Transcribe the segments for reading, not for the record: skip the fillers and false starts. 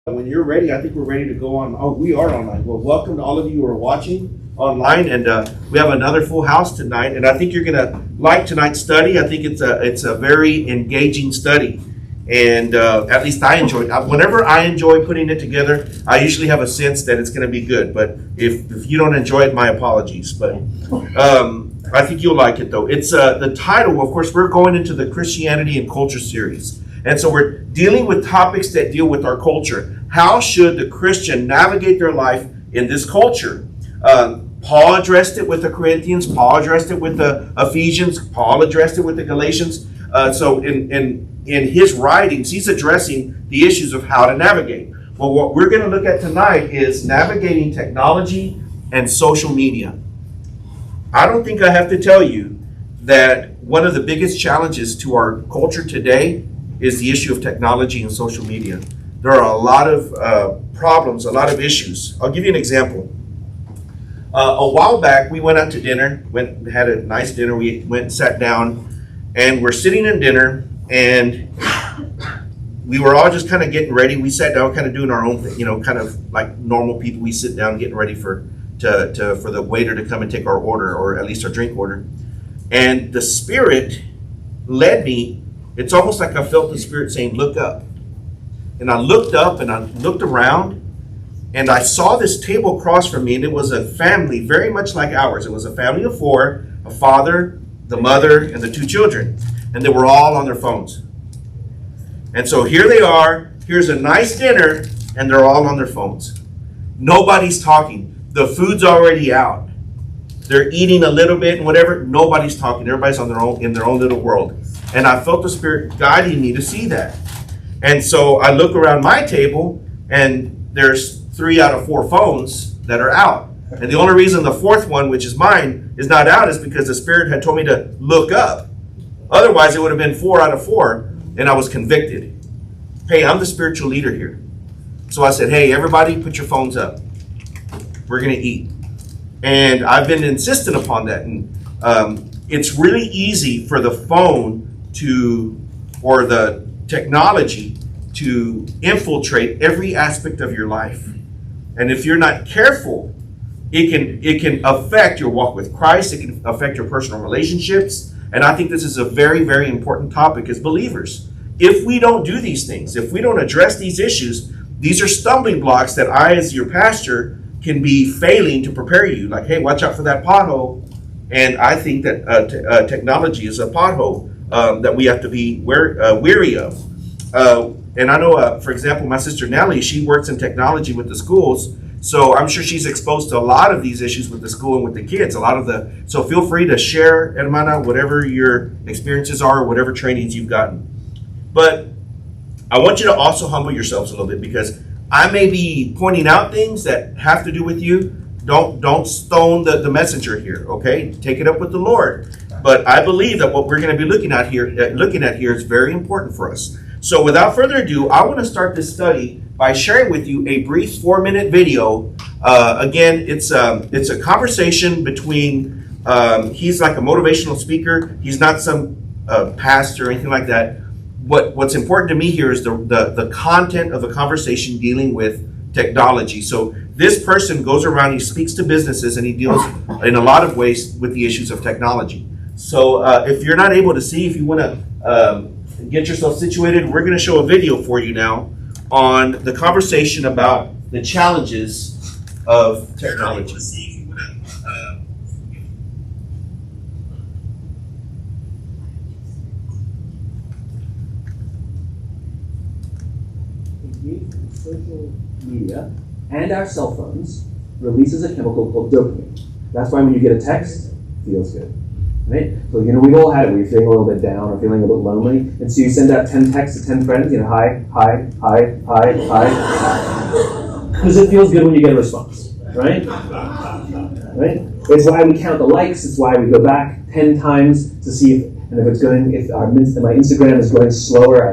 When you're ready, I think we're ready to go on. Oh, we are online. Well, welcome to all of you who are watching online, and we have another full house tonight. And I think you're going to like tonight's study. I think it's a very engaging study, and at least I enjoy it. Whenever I enjoy putting it together, I usually have a sense that it's going to be good. But if you don't enjoy it, my apologies. But I think you'll like it, though. It's the title. Of course, we're going into the Christianity and Culture series. And so we're dealing with topics that deal with our culture. How should the Christian navigate their life in this culture? Paul addressed it with the Corinthians. Paul addressed it with the Ephesians. Paul addressed it with the Galatians. So in his writings, he's addressing the issues of how to navigate. Well, what we're going to look at tonight is navigating technology and social media. I don't think I have to tell you that one of the biggest challenges to our culture today is the issue of technology and social media. There are a lot of problems, a lot of issues. I'll give you an example. A while back, we went out to dinner, had a nice dinner. We went and sat down, and we're sitting in dinner, and we were all just kind of getting ready. We sat down, kind of doing our own thing, kind of like normal people. We sit down, getting ready for the waiter to come and take our order, or at least our drink order. And the Spirit led me. It's almost like I felt the Spirit saying, "Look up." And I looked up and I looked around, and I saw this table across from me, and it was a family very much like ours. It was a family of four, a father, the mother, and the two children. And they were all on their phones. And so here they are. Here's a nice dinner, and they're all on their phones. Nobody's talking. The food's already out. They're eating a little bit and whatever. Nobody's talking. Everybody's on in their own little world. And I felt the Spirit guiding me to see that. And so I look around my table, and there's 3 out of 4 phones that are out. And the only reason the fourth one, which is mine, is not out is because the Spirit had told me to look up. Otherwise, it would have been 4 out of 4, and I was convicted. Hey, I'm the spiritual leader here. So I said, hey, everybody, put your phones up. We're going to eat. And I've been insistent upon that. And it's really easy for the phone or the technology to infiltrate every aspect of your life. And if you're not careful, it can affect your walk with Christ. It can affect your personal relationships. And I think this is a very, very important topic as believers. If we don't do these things, if we don't address these issues, these are stumbling blocks that I, as your pastor, can be failing to prepare you. Like, hey, watch out for that pothole. And I think that technology is a pothole that we have to be weary of. And I know, for example, my sister Nellie, she works in technology with the schools. So I'm sure she's exposed to a lot of these issues with the school and with the kids. So feel free to share, hermana, whatever your experiences are, or whatever trainings you've gotten. But I want you to also humble yourselves a little bit, because I may be pointing out things that have to do with you. Don't stone the messenger here, okay? Take it up with the Lord. But I believe that what we're going to be looking at here is very important for us. So without further ado, I want to start this study by sharing with you a brief 4-minute video. Again, it's a conversation between, he's like a motivational speaker. He's not some pastor or anything like that. What's important to me here is the content of the conversation dealing with technology. So this person goes around, he speaks to businesses, and he deals in a lot of ways with the issues of technology. So if you're not able to see, if you want to get yourself situated, we're going to show a video for you now on the conversation about the challenges of technology. Social media and our cell phones releases a chemical called dopamine. That's why when you get a text, it feels good. Right? So, we've all had it where you're feeling a little bit down or feeling a bit lonely. And so you send out 10 texts to 10 friends, hi, hi, hi, hi, hi. Because it feels good when you get a response, right? Right? It's why we count the likes. It's why we go back 10 times to see if my Instagram is going slower,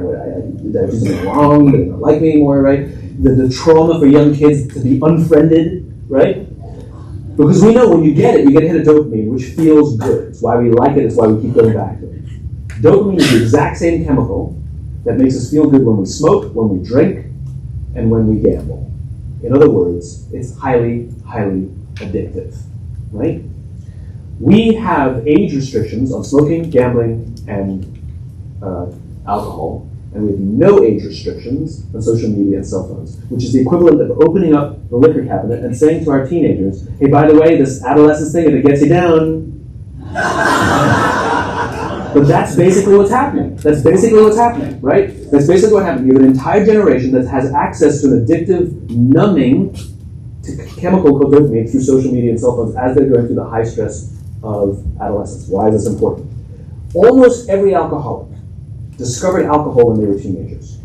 did I do something wrong? They don't like me anymore, right? The trauma for young kids to be unfriended, right? Because we know when you get it, you get a hit of dopamine, which feels good. It's why we like it. It's why we keep going back to it. Dopamine is the exact same chemical that makes us feel good when we smoke, when we drink, and when we gamble. In other words, it's highly, highly addictive, right? We have age restrictions on smoking, gambling, and alcohol, and we have no age restrictions on social media and cell phones, which is the equivalent of opening up the liquor cabinet and saying to our teenagers, hey, by the way, this adolescence thing, if it gets you down. But that's basically what's happening. That's basically what's happening, right? That's basically what happened. You have an entire generation that has access to an addictive, numbing to chemical called dopamine through social media and cell phones as they're going through the high stress of adolescence. Why is this important? Almost every alcoholic discovered alcohol when they were teenagers.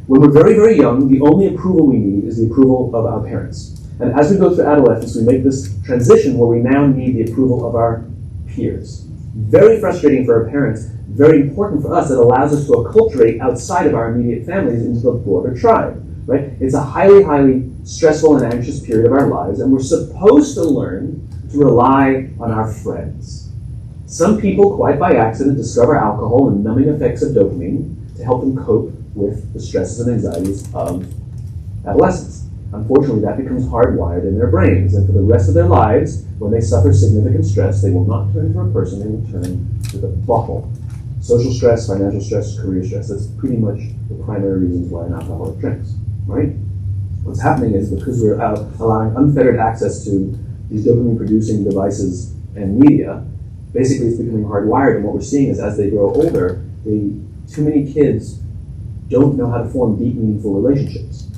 When we're very, very young, the only approval we need is the approval of our parents. And as we go through adolescence, we make this transition where we now need the approval of our peers. Very frustrating for our parents, very important for us. It allows us to acculturate outside of our immediate families into the broader tribe, right? It's a highly, highly stressful and anxious period of our lives, and we're supposed to learn to rely on our friends. Some people, quite by accident, discover alcohol and numbing effects of dopamine to help them cope with the stresses and anxieties of adolescence. Unfortunately, that becomes hardwired in their brains, and for the rest of their lives, when they suffer significant stress, they will not turn to a person, they will turn to the bottle. Social stress, financial stress, career stress, that's pretty much the primary reasons why an alcoholic drinks, right? What's happening is because we're allowing unfettered access to these dopamine-producing devices and media, basically it's becoming hardwired, and what we're seeing is as they grow older, too many kids don't know how to form deep, meaningful relationships.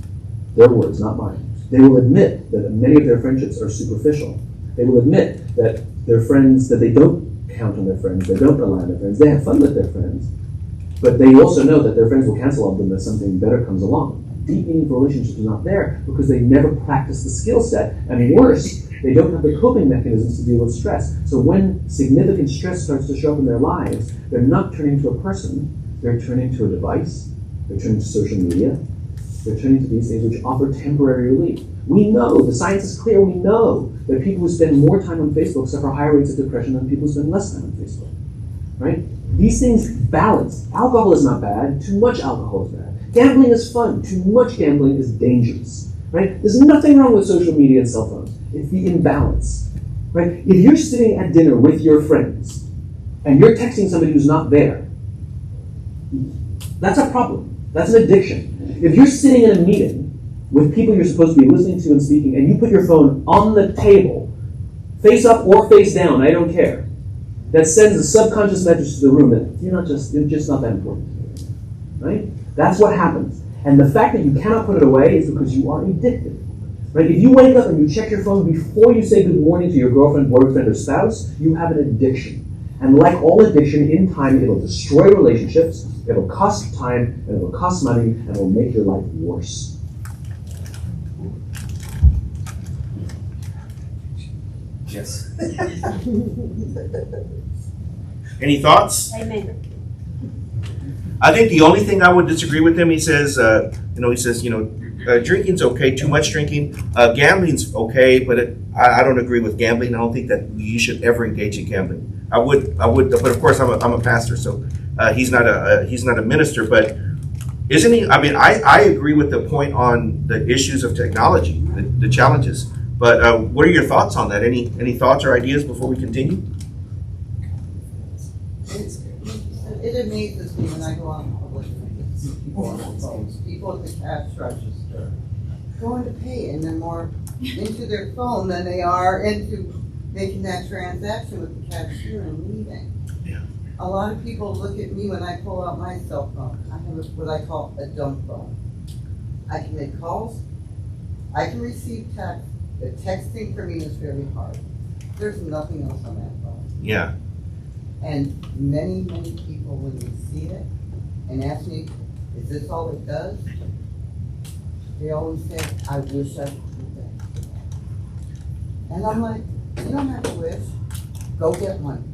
Their words, not mine. They will admit that many of their friendships are superficial. They will admit that their friends, that they don't count on their friends, they don't rely on their friends, they have fun with their friends, but they also know that their friends will cancel on them if something better comes along. Deep, meaningful relationships are not there because they never practice the skill set, and worse, they don't have the coping mechanisms to deal with stress. So when significant stress starts to show up in their lives, they're not turning to a person, they're turning to a device, they're turning to social media, they're turning to these things which offer temporary relief. We know, the science is clear, we know that people who spend more time on Facebook suffer higher rates of depression than people who spend less time on Facebook, right? These things balance. Alcohol is not bad, too much alcohol is bad. Gambling is fun, too much gambling is dangerous, right? There's nothing wrong with social media and cell phones. It's the imbalance, right? If you're sitting at dinner with your friends and you're texting somebody who's not there, that's a problem. That's an addiction. If you're sitting in a meeting with people you're supposed to be listening to and speaking, and you put your phone on the table, face up or face down, I don't care, that sends a subconscious message to the room that you're just not that important, right? That's what happens. And the fact that you cannot put it away is because you are addicted, right? If you wake up and you check your phone before you say good morning to your girlfriend, boyfriend, or spouse, you have an addiction. And like all addiction, in time, it'll destroy relationships, it'll cost time, and it'll cost money, and it'll make your life worse. Yes. Any thoughts? Amen. I think the only thing I would disagree with him, he says, drinking's okay, too much drinking. Gambling's okay, but I don't agree with gambling. I don't think that you should ever engage in gambling. I would, but of course I'm a pastor, so he's not a minister. But isn't he? I mean, I agree with the point on the issues of technology, the challenges. But what are your thoughts on that? Any thoughts or ideas before we continue? It amazes me when I go out in public and see people on their phones, people at the cash register, going to pay, and they're more into their phone than they are into making that transaction with the cashier and leaving. Yeah. A lot of people look at me when I pull out my cell phone. I have what I call a dumb phone. I can make calls, I can receive text. The texting for me is very hard. There's nothing else on that phone. Yeah. And many, many people, when they see it and ask me, is this all it does? They always say, I wish I could do that. And I'm like, you don't have to wish. Go get one.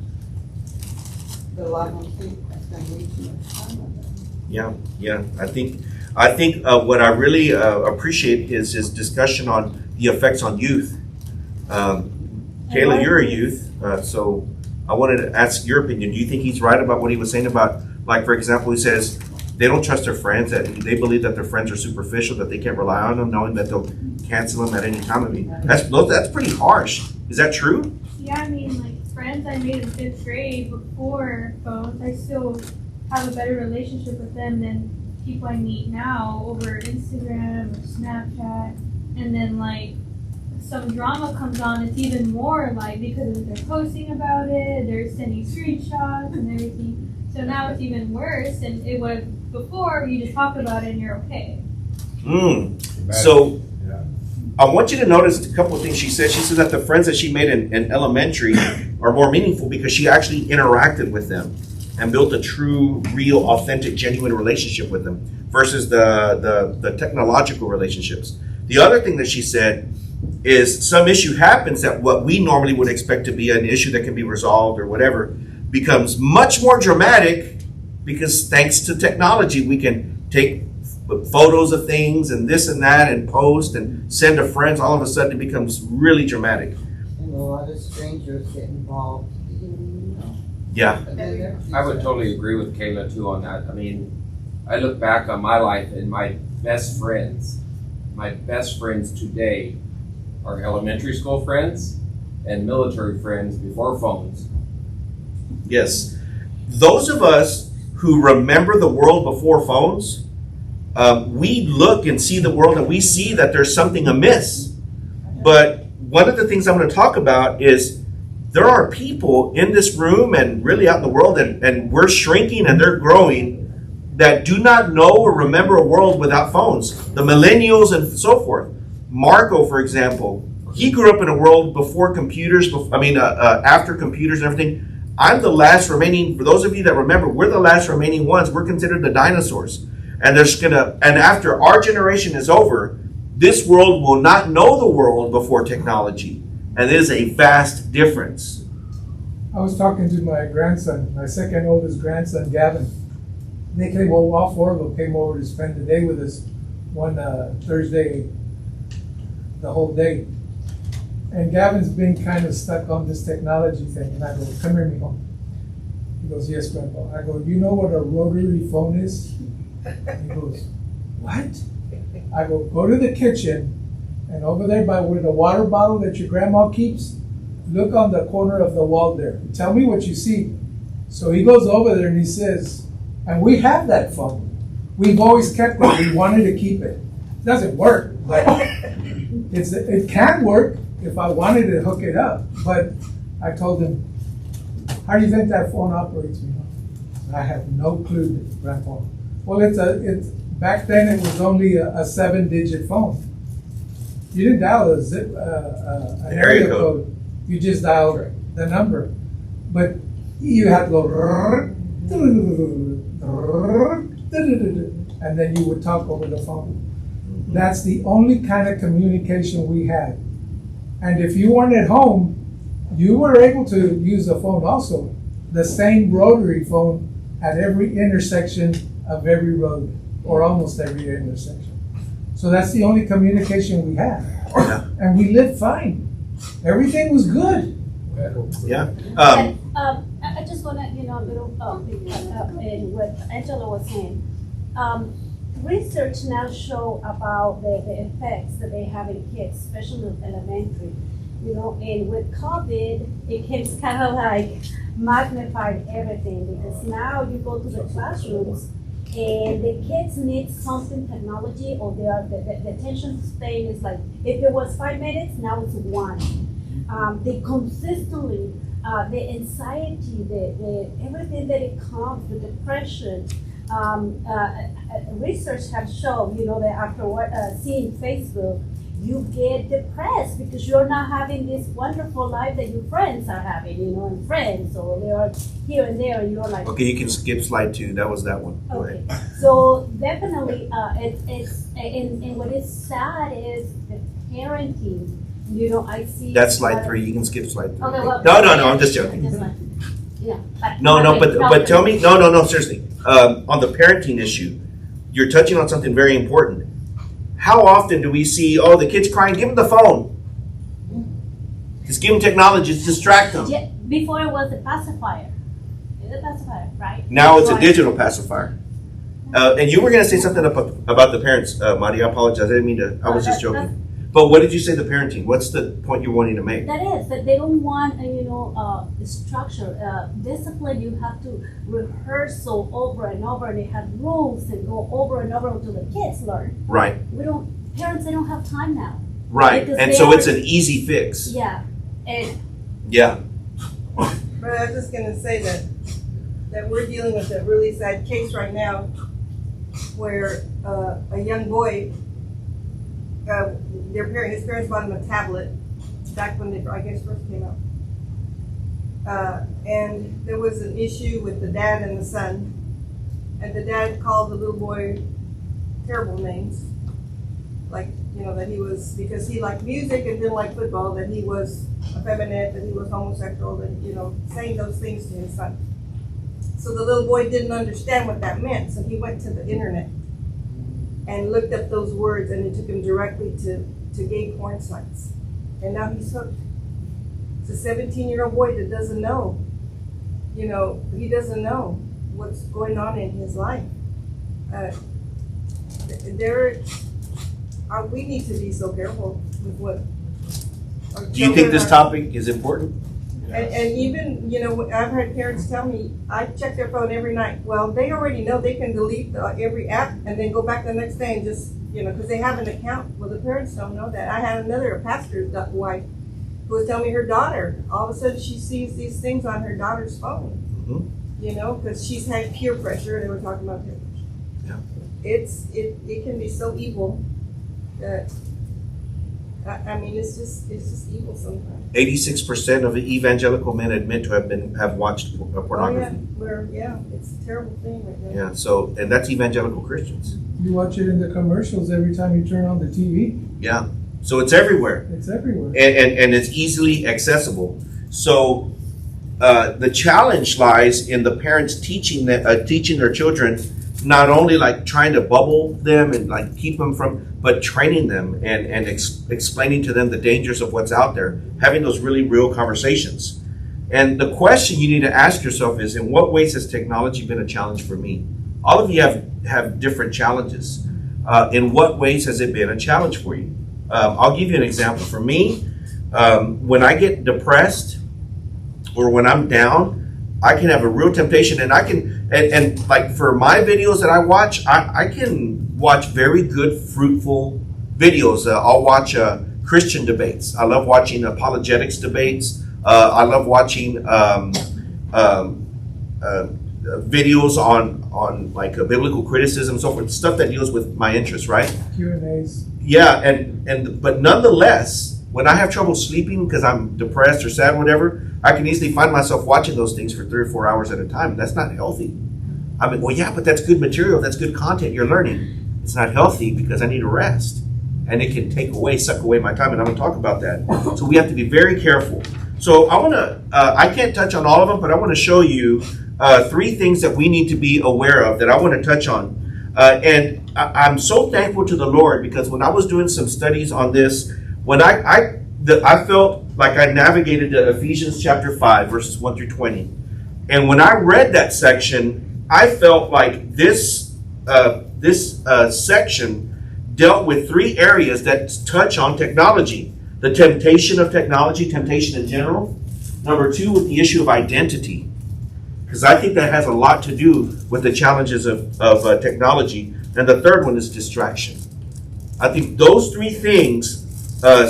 But a lot of them think I spend way too much time on it. Yeah. I think what I really appreciate is his discussion on the effects on youth. Kayla, you're a youth, so I wanted to ask your opinion. Do you think he's right about what he was saying about, like, for example, he says they don't trust their friends, that they believe that their friends are superficial, that they can't rely on them, knowing that they'll cancel them at any time. I mean, that's pretty harsh. Is that true? Yeah, I mean, like friends I made in 5th grade before phones, I still have a better relationship with them than people I meet now over Instagram or Snapchat. And then like some drama comes on, it's even more like because they're posting about it, they're sending screenshots and everything. So now it's even worse, and it was before you just talk about it and you're okay. So I want you to notice a couple of things she said. She said that the friends that she made in elementary are more meaningful because she actually interacted with them and built a true, real, authentic, genuine relationship with them versus the technological relationships. The other thing that she said is some issue happens that what we normally would expect to be an issue that can be resolved or whatever becomes much more dramatic because thanks to technology, we can take photos of things and this and that and post and send to friends. All of a sudden, it becomes really dramatic. And a lot of strangers get involved. Yeah. I would totally agree with Kayla too on that. I mean, I look back on my life and my best friends today are elementary school friends and military friends before phones. Yes. Those of us who remember the world before phones, we look and see the world and we see that there's something amiss. But one of the things I'm going to talk about is there are people in this room and really out in the world, and we're shrinking and they're growing, that do not know or remember a world without phones. The millennials and so forth. Marco, for example, he grew up in a world before computers, after computers and everything. I'm the last remaining, for those of you that remember, we're the last remaining ones. We're considered the dinosaurs. And after our generation is over, this world will not know the world before technology. And it is a vast difference. I was talking to my grandson, my second oldest grandson, Gavin. They came over, all four of them came over to spend the day with us one Thursday, the whole day. And Gavin's been kind of stuck on this technology thing. And I go, come here, mijo. He goes, yes, Grandpa. I go, you know what a rotary phone is? He goes, what? I go to the kitchen, and over there by where the water bottle that your grandma keeps, look on the corner of the wall there. Tell me what you see. So he goes over there and he says, and we have that phone. We've always kept it. We wanted to keep it. It doesn't work, but it can work if I wanted to hook it up. But I told him, how do you think that phone operates? I have no clue, Grandpa. Well, it's back then it was only a 7-digit phone. You didn't dial an area code. You just dialed the number. But you had to go, and then you would talk over the phone. That's the only kind of communication we had. And if you weren't at home, you were able to use the phone also. The same rotary phone at every intersection of every road, or almost every intersection. So that's the only communication we had. Yeah. And we lived fine. Everything was good. Yeah. I just want to, a little pick up in what Angela was saying. Research now show about the effects that they have in kids, especially in elementary. And with COVID, it keeps kind of like magnified everything, because now you go to the classrooms and the kids need something technology, or the attention span is like, if it was 5 minutes, now it's 1. They consistently, the anxiety, the everything that it comes, the depression. Research has shown, that after seeing Facebook, you get depressed because you're not having this wonderful life that your friends are having, and friends, or they are here and there, and you're like. Okay, you can skip slide 2. That was that one. Go Okay, ahead. so definitely, it's and what is sad is the parenting. I see. That's slide 3. You can skip slide 3. Okay, well. No, I'm just joking. But tell me, no, seriously. On the parenting issue, you're touching on something very important. How often do we see, the kid's crying, give them the phone. Just give them technology, just distract them. Yeah, before it was the pacifier. It's a pacifier, right? Now it's a digital pacifier. And you were going to say something about the parents, Marty. I apologize. I didn't mean to. I was just joking. But what did you say the parenting? What's the point you're wanting to make? That is that they don't want structure, discipline. You have to rehearsal over and over, and they have rules and go over and over until the kids learn. Right. Parents, they don't have time now. Right. Because And so it's an easy fix. Yeah. And Yeah. But I was just gonna say that we're dealing with a really sad case right now where a young boy, his parents bought him a tablet back when they, I guess, first came out. And there was an issue with the dad and the son. And the dad called the little boy terrible names. Like, that he was, because he liked music and didn't like football, that he was effeminate, that he was homosexual, that, saying those things to his son. So the little boy didn't understand what that meant, so he went to the internet and looked up those words, and it took him directly to gay porn sites. And now he's hooked. It's a 17-year-old boy that doesn't know, he doesn't know what's going on in his life. We need to be so careful with what our Do you think this children are. topic is important? And even, I've heard parents tell me, I check their phone every night. Well, they already know they can delete every app and then go back the next day and just, because they have an account. Well, the parents don't know that. I had a pastor's wife who was telling me her daughter, all of a sudden she sees these things on her daughter's phone. Mm-hmm. Because she's had peer pressure. They were talking about peer pressure. Yeah. It can be so evil that, it's just evil sometimes. 86% of the evangelical men admit to have watched pornography. It's a terrible thing right now. Yeah. So, and that's evangelical Christians. You watch it in the commercials every time you turn on the TV. Yeah. So it's everywhere. It's everywhere. And it's easily accessible. So the challenge lies in the parents teaching their children, not only like trying to bubble them and like keep them from, but training them and explaining to them the dangers of what's out there, having those really real conversations. And the question you need to ask yourself is, in what ways has technology been a challenge for me? All of you have different challenges. In what ways has it been a challenge for you? I'll give you an example. For me, when I get depressed or when I'm down, I can have a real temptation, and I can, and like for my videos that I watch, I can watch very good, fruitful videos. I'll watch Christian debates. I love watching apologetics debates. I love watching videos on like biblical criticism, so forth, stuff that deals with my interests, right? Q&As. Yeah, but nonetheless, when I have trouble sleeping because I'm depressed or sad, whatever, I can easily find myself watching those things for 3 or 4 hours at a time. That's not healthy. Well, yeah, but that's good material. That's good content you're learning. It's not healthy because I need to rest. And it can suck away my time, and I'm going to talk about that. So we have to be very careful. So I can't touch on all of them, but I want to show you 3 things that we need to be aware of that I want to touch on. And I'm so thankful to the Lord, because when I was doing some studies on this, when I felt like I navigated to Ephesians chapter 5, verses 1 through 20. And when I read that section, I felt like this section dealt with 3 areas that touch on technology. The temptation of technology, temptation in general. Number 2, with the issue of identity. Because I think that has a lot to do with the challenges of technology. And the third one is distraction. I think those 3 things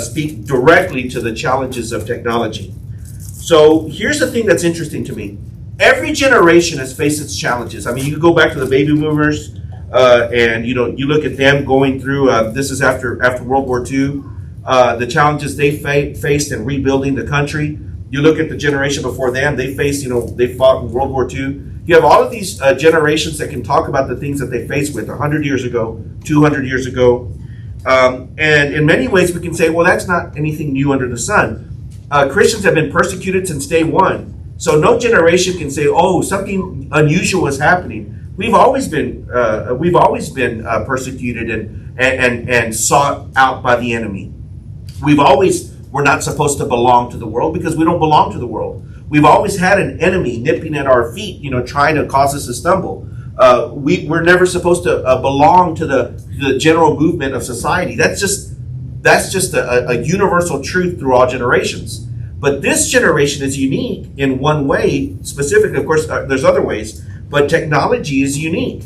speak directly to the challenges of technology. So here's the thing that's interesting to me. Every generation has faced its challenges. I mean, you go back to the baby boomers, and you look at them going through. This is after World War II. The challenges they faced in rebuilding the country. You look at the generation before them. They faced, they fought in World War II. You have all of these generations that can talk about the things that they faced with 100 years ago, 200 years ago. And in many ways, we can say, well, that's not anything new under the sun. Christians have been persecuted since day one. So no generation can say, oh, something unusual is happening. We've always been persecuted and sought out by the enemy. We're not supposed to belong to the world because we don't belong to the world. We've always had an enemy nipping at our feet, trying to cause us to stumble. we're never supposed to belong to the general movement of society. That's just a universal truth through all generations. But this generation is unique in one way, specifically. Of course, there's other ways, but technology is unique.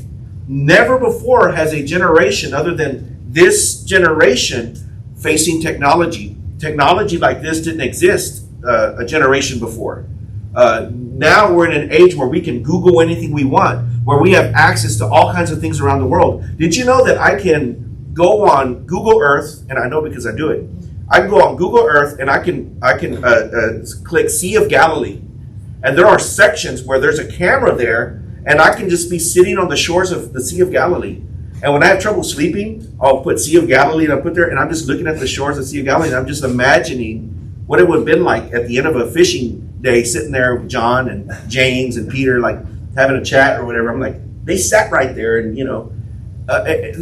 Never before has a generation other than this generation facing technology. Technology like this didn't exist a generation before. Now we're in an age where we can Google anything we want, where we have access to all kinds of things around the world. Did you know that I can go on Google Earth, and I know because I do it. I can go on Google Earth and I can click Sea of Galilee, and there are sections where there's a camera there, and I can just be sitting on the shores of the Sea of Galilee. And when I have trouble sleeping, I'll put Sea of Galilee and I'll put there, and I'm just looking at the shores of Sea of Galilee, and I'm just imagining what it would have been like at the end of a fishing day, sitting there with John and James and Peter, like having a chat or whatever. I'm like, they sat right there, and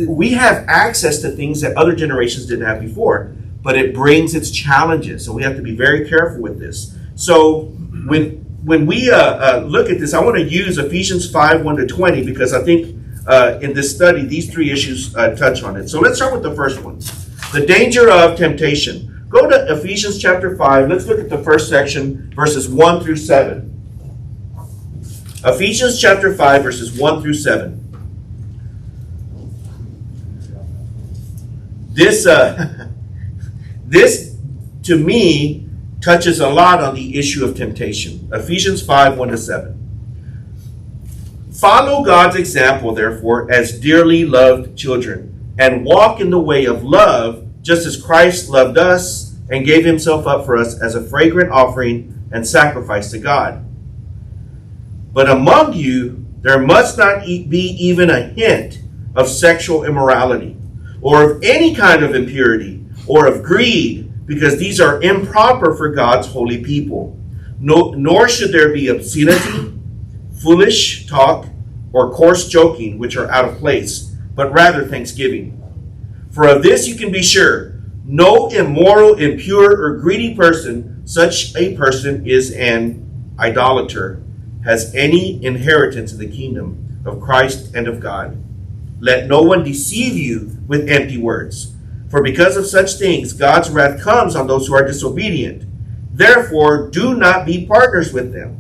we have access to things that other generations didn't have before, but it brings its challenges, and we have to be very careful with this. So when we look at this, I want to use Ephesians 5:1-20 because I think in this study these three issues touch on it. So let's start with the first one, the danger of temptation. Go to Ephesians chapter 5. Let's look at the first section, verses 1-7. Ephesians chapter 5, verses 1-7. This, to me, touches a lot on the issue of temptation. Ephesians 5, 1-7. Follow God's example, therefore, as dearly loved children, and walk in the way of love, just as Christ loved us and gave himself up for us as a fragrant offering and sacrifice to God. But among you, there must not be even a hint of sexual immorality, or of any kind of impurity, or of greed, because these are improper for God's holy people. Nor should there be obscenity, foolish talk, or coarse joking, which are out of place, but rather thanksgiving. For of this you can be sure, no immoral, impure, or greedy person, such a person is an idolater, has any inheritance in the kingdom of Christ and of God. Let no one deceive you with empty words, for because of such things God's wrath comes on those who are disobedient. Therefore, do not be partners with them.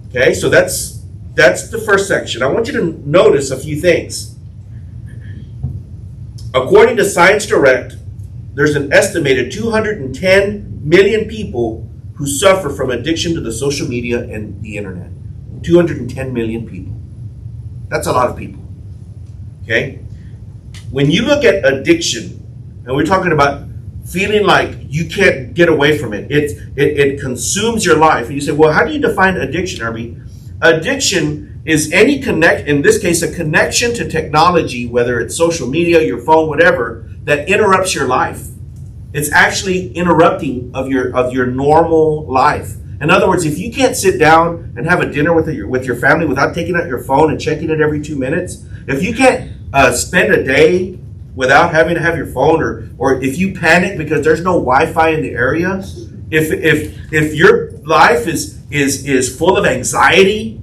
Okay, so that's the first section. I want you to notice a few things. According to Science Direct, there's an estimated 210 million people who suffer from addiction to the social media and the internet. 210 million people. That's a lot of people. Okay? When you look at addiction, and we're talking about feeling like you can't get away from it, it consumes your life. And you say, well, how do you define addiction, Arby? Addiction is any in this case, a connection to technology, whether it's social media, your phone, whatever, that interrupts your life. It's actually interrupting of your normal life. In other words, if you can't sit down and have a dinner with your family without taking out your phone and checking it every 2 minutes, if you can't spend a day without having to have your phone, or if you panic because there's no Wi-Fi in the area, if your life is full of anxiety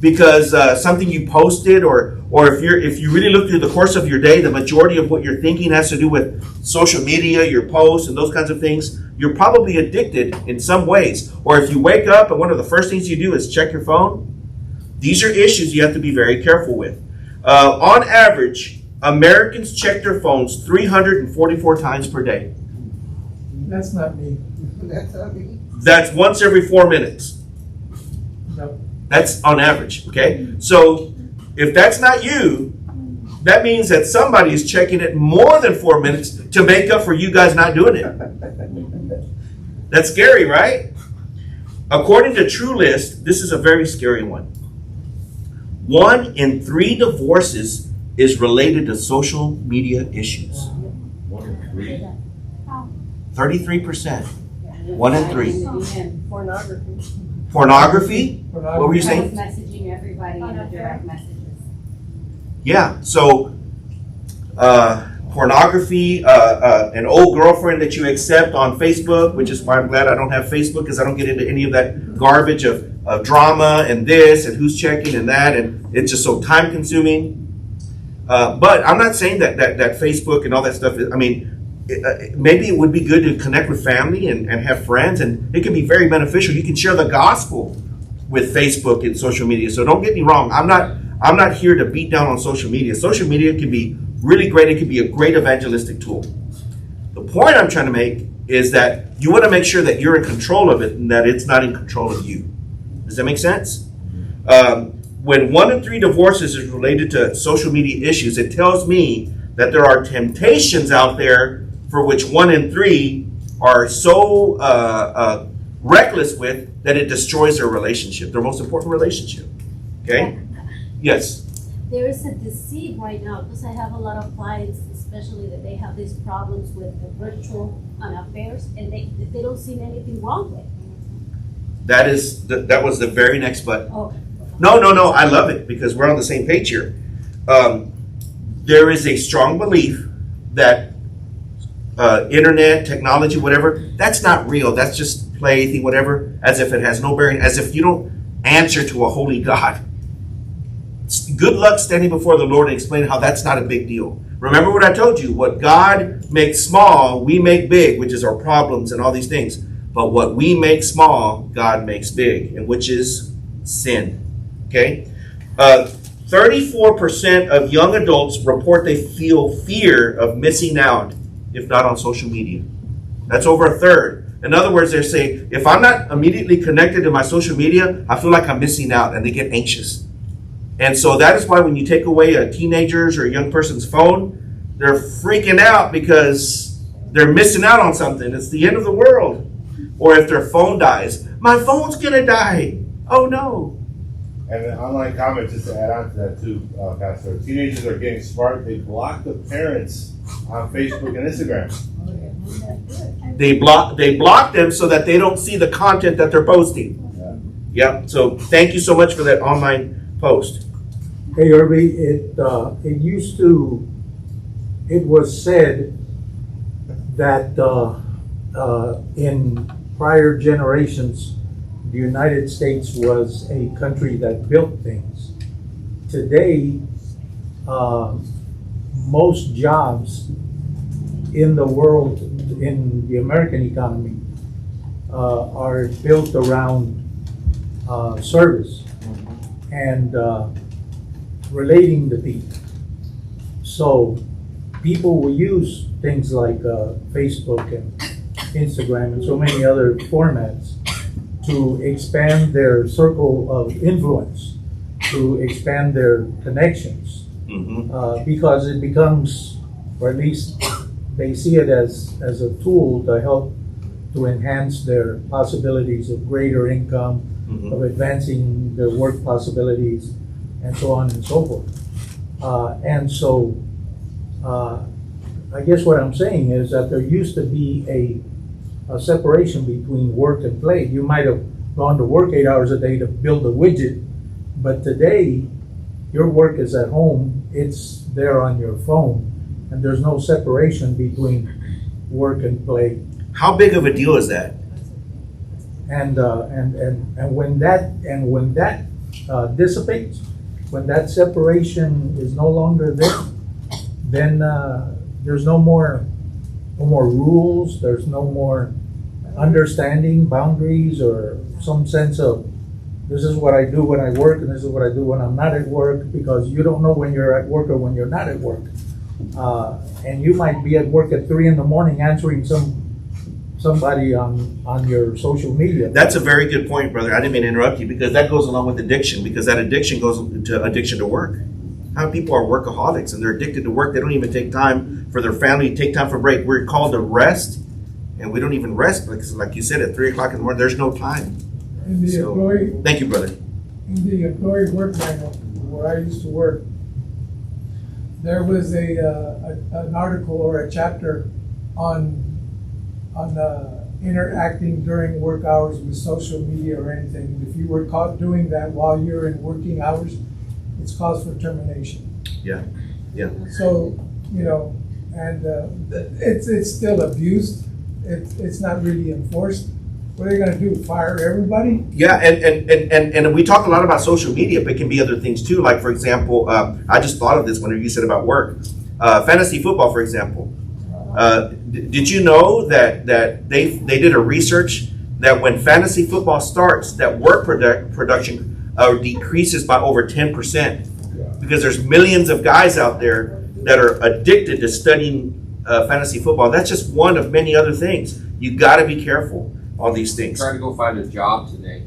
because something you posted, or if you really look through the course of your day, the majority of what you're thinking has to do with social media, your posts, and those kinds of things, you're probably addicted in some ways. Or if you wake up and one of the first things you do is check your phone, these are issues you have to be very careful with. On average, Americans check their phones 344 times per day. That's not me. That's not me. That's once every 4 minutes. Nope. That's on average, okay? So if that's not you, that means that somebody is checking it more than 4 minutes to make up for you guys not doing it. That's scary, right? According to TrueList, this is a very scary one. 1 in 3 divorces is related to social media issues. 1 in 3. 33%. 1 in 3. Pornography. Pornography? What were you saying? Messaging everybody in the direct messages. Yeah, so pornography, an old girlfriend that you accept on Facebook, which is why I'm glad I don't have Facebook, because I don't get into any of that garbage of drama and this and who's checking and that, and it's just so time consuming. But I'm not saying that Facebook and all that stuff is, I mean, maybe it would be good to connect with family and have friends, and it can be very beneficial. You can share the gospel with Facebook and social media. So don't get me wrong. I'm not here to beat down on social media. Social media can be really great. It can be a great evangelistic tool. The point I'm trying to make is that you want to make sure that you're in control of it and that it's not in control of you. Does that make sense? When 1 in 3 divorces is related to social media issues, it tells me that there are temptations out there for which 1 in 3 are so reckless with that it destroys their relationship, their most important relationship. Okay? Yes? There is a deceit right now because I have a lot of clients, especially that they have these problems with the virtual affairs, and they don't see anything wrong with it. That was the very next button. Oh. No, I love it because we're on the same page here. There is a strong belief that internet, technology, whatever, that's not real. That's just play thing, whatever, as if it has no bearing, as if you don't answer to a holy God. Good luck standing before the Lord and explaining how that's not a big deal. Remember what I told you. What God makes small, we make big, which is our problems and all these things. But what we make small, God makes big, and which is sin. Okay? 34% of young adults report they feel fear of missing out, if not on social media. That's over a third. In other words, they're saying, if I'm not immediately connected to my social media, I feel like I'm missing out, and they get anxious. And so that is why when you take away a teenager's or a young person's phone, they're freaking out because they're missing out on something. It's the end of the world. Or if their phone dies, my phone's going to die. Oh, no. And the online comments, just to add on to that too, Pastor, teenagers are getting smart. They block the parents on Facebook and Instagram. They block them so that they don't see the content that they're posting. Yeah. So thank you so much for that online post. Hey, Irby, it was said that in prior generations, the United States was a country that built things. Today, most jobs in the world, in the American economy, are built around service and relating to people. So people will use things like Facebook and Instagram and so many other formats to expand their circle of influence, to expand their connections, because it becomes, or at least they see it as a tool to help to enhance their possibilities of greater income, of advancing their work possibilities, and so on and so forth. And so I guess what I'm saying is that there used to be a separation between work and play. You might have gone to work 8 hours a day to build a widget, but today your work is at home, it's there on your phone, and there's no separation between work and play. How big of a deal is that? And when that dissipates, when that separation is no longer there, then there's no more rules, there's no more understanding, boundaries, or some sense of this is what I do when I work and this is what I do when I'm not at work, because you don't know when you're at work or when you're not at work. And you might be at work at 3 a.m. answering somebody on your social media. That's a very good point, brother. I didn't mean to interrupt you, because that goes along with addiction, because that addiction goes to addiction to work. How many people are workaholics and they're addicted to work? They don't even take time for their family, take time for break. We're called to rest, and we don't even rest. Like you said, at 3 o'clock in the morning, there's no time. In the employee, thank you, brother. In the employee work manual where I used to work, there was an article or a chapter on interacting during work hours with social media or anything. And if you were caught doing that while you're in working hours, it's cause for termination. Yeah. So, and it's still abused. It's not really enforced. What are they gonna do, fire everybody? Yeah, and we talk a lot about social media, but it can be other things too. Like, for example, I just thought of this whenever you said about work. Fantasy football, for example. Did you know that they did a research that when fantasy football starts, that work production decreases by over 10%, because there's millions of guys out there that are addicted to studying fantasy football. That's just one of many other things. You got to be careful on these things. Trying to go find a job today.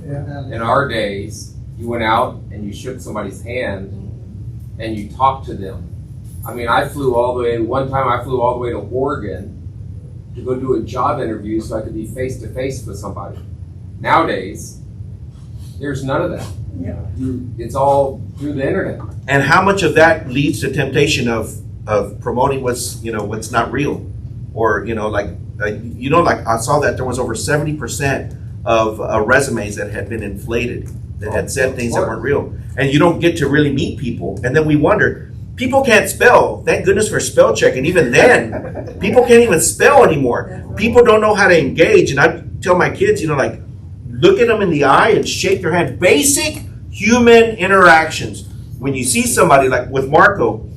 Yeah. In our days, you went out and you shook somebody's hand and you talked to them. I mean, one time I flew all the way to Oregon to go do a job interview so I could be face to face with somebody. Nowadays, there's none of that. Yeah. It's all through the internet. And how much of that leads to temptation of promoting what's not real, or like I saw that there was over 70% of resumes that had been inflated, that had said things that weren't real, and you don't get to really meet people. And then we wonder, people can't spell. Thank goodness for spell check. And even then, people can't even spell anymore. People don't know how to engage. And I tell my kids, look at them in the eye and shake their hand. Basic human interactions. When you see somebody, like with Marco,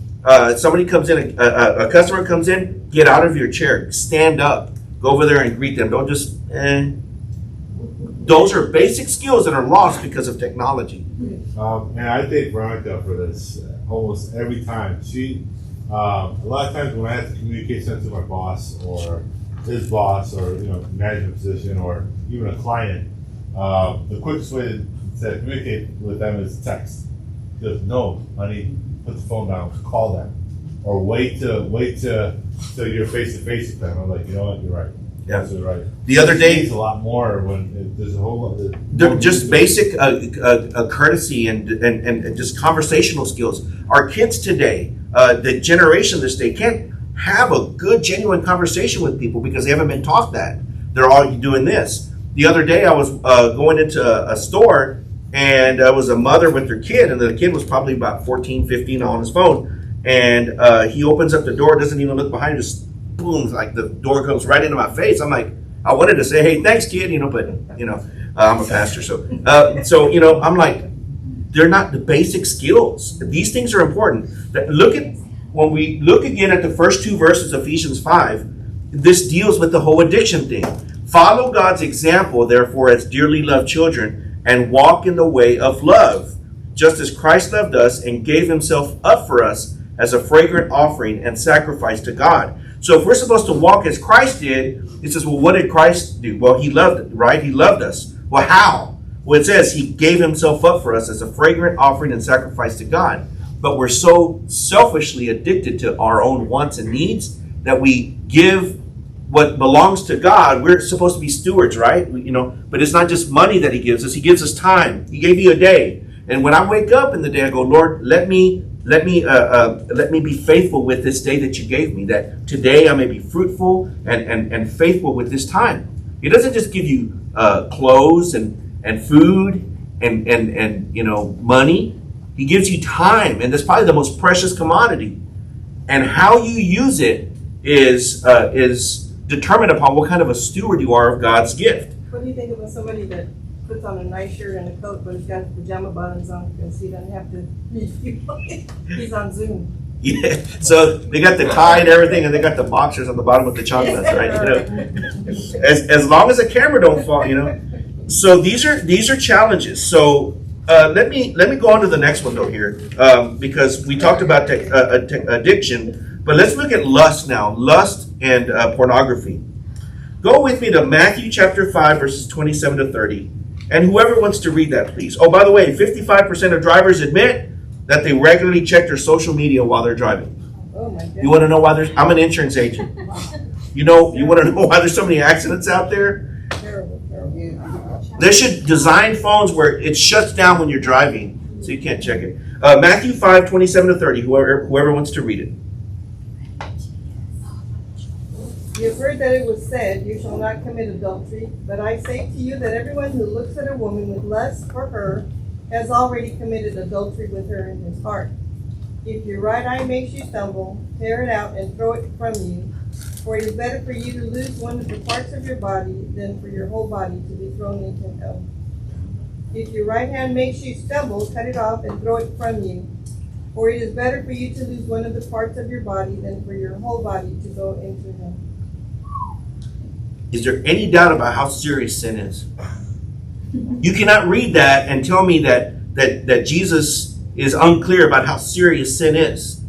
somebody comes in, a customer comes in, get out of your chair, stand up, go over there and greet them. Don't just, Those are basic skills that are lost because of technology. And I thank Veronica for this almost every time. She, a lot of times when I have to communicate something to my boss or his boss or management position or even a client, the quickest way to communicate with them is text. He goes, "No, honey, put the phone down, call them, or wait till you're face to face with them." I'm like, you know what, you're right. Yeah. Absolutely right. The other day, it's a lot more when there's a whole lot. Just basic courtesy and just conversational skills. Our kids today, the generation of this day, can't have a good, genuine conversation with people because they haven't been taught that. They're all doing this. The other day, I was going into a store, and there was a mother with her kid, and the kid was probably about 14, 15 on his phone. And he opens up the door, doesn't even look behind him, just boom, like the door goes right into my face. I'm like, I wanted to say, "Hey, thanks, kid," but I'm a pastor, so I'm like, they're not the basic skills. These things are important. When we look again at the first two verses of Ephesians 5, this deals with the whole addiction thing. Follow God's example, therefore, as dearly loved children, and walk in the way of love, just as Christ loved us and gave himself up for us as a fragrant offering and sacrifice to God. So if we're supposed to walk as Christ did, it says, well, what did Christ do? Well, he loved it, right? He loved us. Well, how? Well, it says he gave himself up for us as a fragrant offering and sacrifice to God. But we're so selfishly addicted to our own wants and needs that we give what belongs to God. We're supposed to be stewards, right? But it's not just money that he gives us. He gives us time. He gave you a day. And when I wake up in the day, I go, Lord, let me be faithful with this day that you gave me, that today I may be fruitful and faithful with this time. He doesn't just give you clothes and food and money. He gives you time, and that's probably the most precious commodity. And how you use it is determined upon what kind of a steward you are of God's gift. What do you think about somebody that puts on a nice shirt and a coat, but he's got pajama bottoms on because he doesn't have to meet people? He's on Zoom. Yeah, so they got the tie and everything, and they got the boxers on the bottom with the chocolates, right? As long as the camera don't fall, So these are challenges. So let me go on to the next one though here, because we talked about addiction, but let's look at lust now. Lust and pornography. Go with me to Matthew chapter 5, verses 27 to 30. And whoever wants to read that, please. Oh, by the way, 55% of drivers admit that they regularly check their social media while they're driving. Oh my goodness. You want to know why I'm an insurance agent. You want to know why there's so many accidents out there? Terrible. They should design phones where it shuts down when you're driving, so you can't check it. Matthew 5, 27 to 30, whoever wants to read it. You have heard that it was said, "You shall not commit adultery." But I say to you that everyone who looks at a woman with lust for her has already committed adultery with her in his heart. If your right eye makes you stumble, tear it out and throw it from you. For it is better for you to lose one of the parts of your body than for your whole body to be thrown into hell. If your right hand makes you stumble, cut it off and throw it from you. For it is better for you to lose one of the parts of your body than for your whole body to go into hell. Is there any doubt about how serious sin is? You cannot read that and tell me that Jesus is unclear about how serious sin is.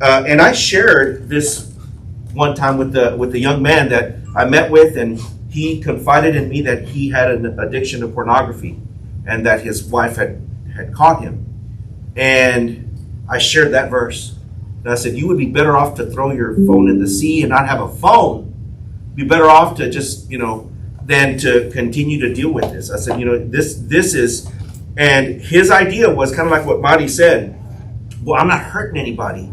And I shared this one time with the young man that I met with, and he confided in me that he had an addiction to pornography and that his wife had caught him. And I shared that verse. And I said, you would be better off to throw your phone in the sea and not have a phone. Be better off to just, than to continue to deal with this. I said, this is, and his idea was kind of like what Marty said. Well, I'm not hurting anybody.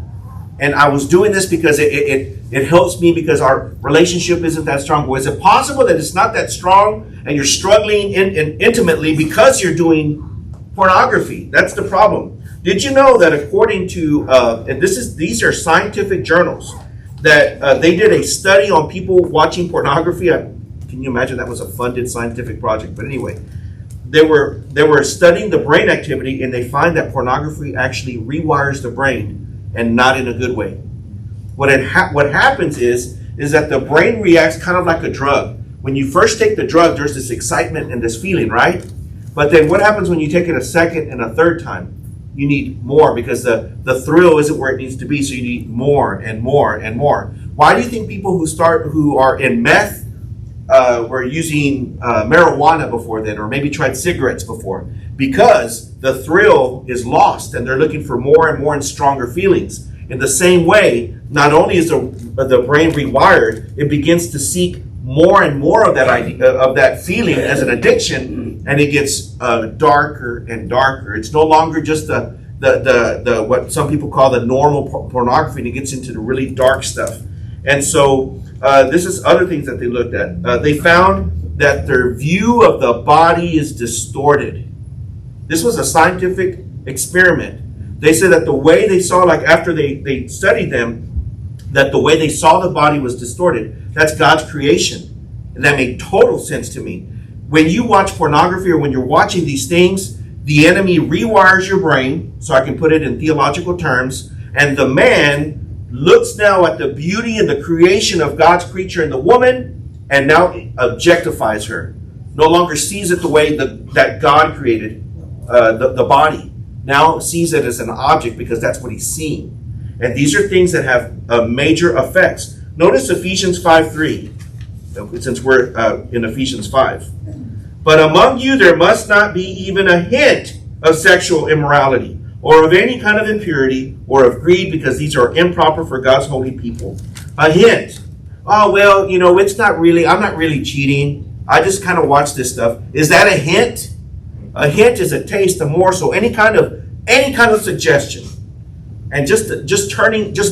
And I was doing this because it helps me because our relationship isn't that strong. Well, is it possible that it's not that strong and you're struggling intimately because you're doing pornography? That's the problem. Did you know that according to, and these are scientific journals, that they did a study on people watching pornography? Can you imagine that was a funded scientific project? But anyway, they were studying the brain activity, and they find that pornography actually rewires the brain, and not in a good way. What happens is that the brain reacts kind of like a drug. When you first take the drug, there's this excitement and this feeling, right? But then what happens when you take it a second and a third time? You need more because the thrill isn't where it needs to be, so you need more and more and more. Why do you think people who are in meth were using marijuana before then, or maybe tried cigarettes before? Because the thrill is lost and they're looking for more and more and stronger feelings. In the same way, not only is the brain rewired, it begins to seek more and more of that idea, of that feeling as an addiction, and it gets darker and darker. It's no longer just the what some people call the normal pornography, and it gets into the really dark stuff. And so this is other things that they looked at. They found that their view of the body is distorted. This was a scientific experiment. They said that the way they saw, like after they studied them, that the way they saw the body was distorted. That's God's creation. And that made total sense to me. When you watch pornography or when you're watching these things, the enemy rewires your brain, so I can put it in theological terms, and the man looks now at the beauty and the creation of God's creature in the woman, and now objectifies her. No longer sees it the way that God created the body. Now sees it as an object because that's what he's seeing. And these are things that have major effects. Notice Ephesians 5:3, since we're in Ephesians 5. But among you there must not be even a hint of sexual immorality, or of any kind of impurity, or of greed, because these are improper for God's holy people. A hint. Oh, well, it's not really, I'm not really cheating. I just kind of watch this stuff. Is that a hint? A hint is a taste, a morsel, any kind of suggestion. And just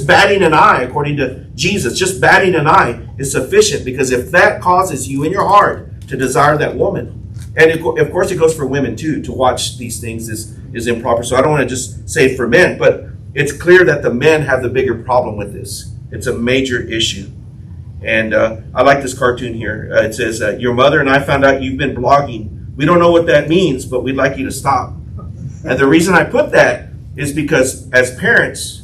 batting an eye, according to Jesus, just batting an eye is sufficient, because if that causes you in your heart to desire that woman, and of course it goes for women too, to watch these things is improper. So I don't want to just say it for men, but it's clear that the men have the bigger problem with this. It's a major issue. And I like this cartoon here. It says, your mother and I found out you've been blogging. We don't know what that means, but we'd like you to stop. And the reason I put that is because as parents,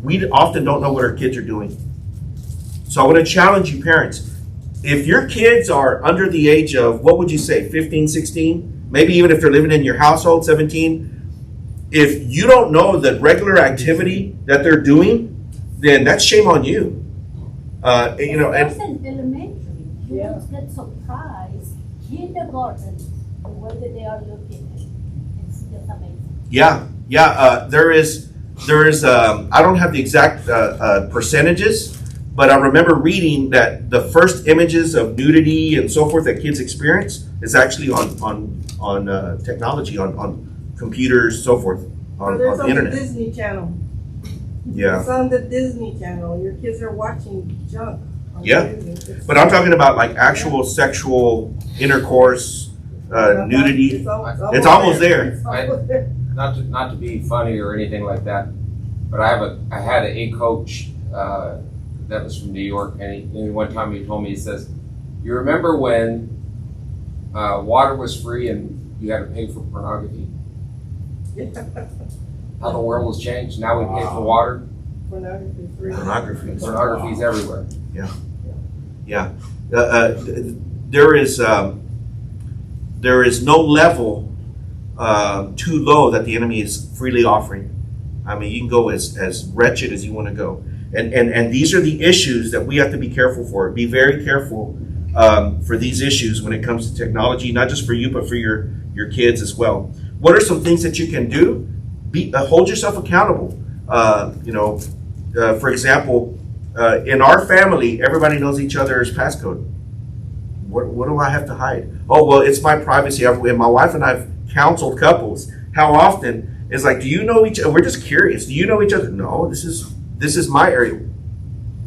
we often don't know what our kids are doing. So I want to challenge you parents. If your kids are under the age of, what would you say, 15, 16? Maybe even if they're living in your household, 17. If you don't know the regular activity that they're doing, then that's shame on you. That's in elementary. You don't get surprised. Kindergarten, the way that they are looking at it, it's just amazing. Yeah. There is. I don't have the exact percentages, but I remember reading that the first images of nudity and so forth that kids experience is actually on technology, on computers, so forth, on the internet. The Disney Channel. Yeah. It's on the Disney Channel. Your kids are watching junk. Yeah, but I'm talking about like actual sexual intercourse, nudity. It's almost there. Not to be funny or anything like that, But I had a coach that was from New York, and one time he told me, he says, "You remember when water was free and you had to pay for pornography? How the world has changed. Now we pay for water. Pornography free. Pornography's everywhere." Yeah. There is no level too low that the enemy is freely offering. I mean, you can go as wretched as you want to go. And these are the issues that we have to be careful for. Be very careful for these issues when it comes to technology, not just for you, but for your kids as well. What are some things that you can do? Hold yourself accountable. For example, in our family, everybody knows each other's passcode. What do I have to hide? Oh, well, it's my privacy. And my wife and I have counseled couples. How often is like, do you know each other? We're just curious. Do you know each other? No, this is my area.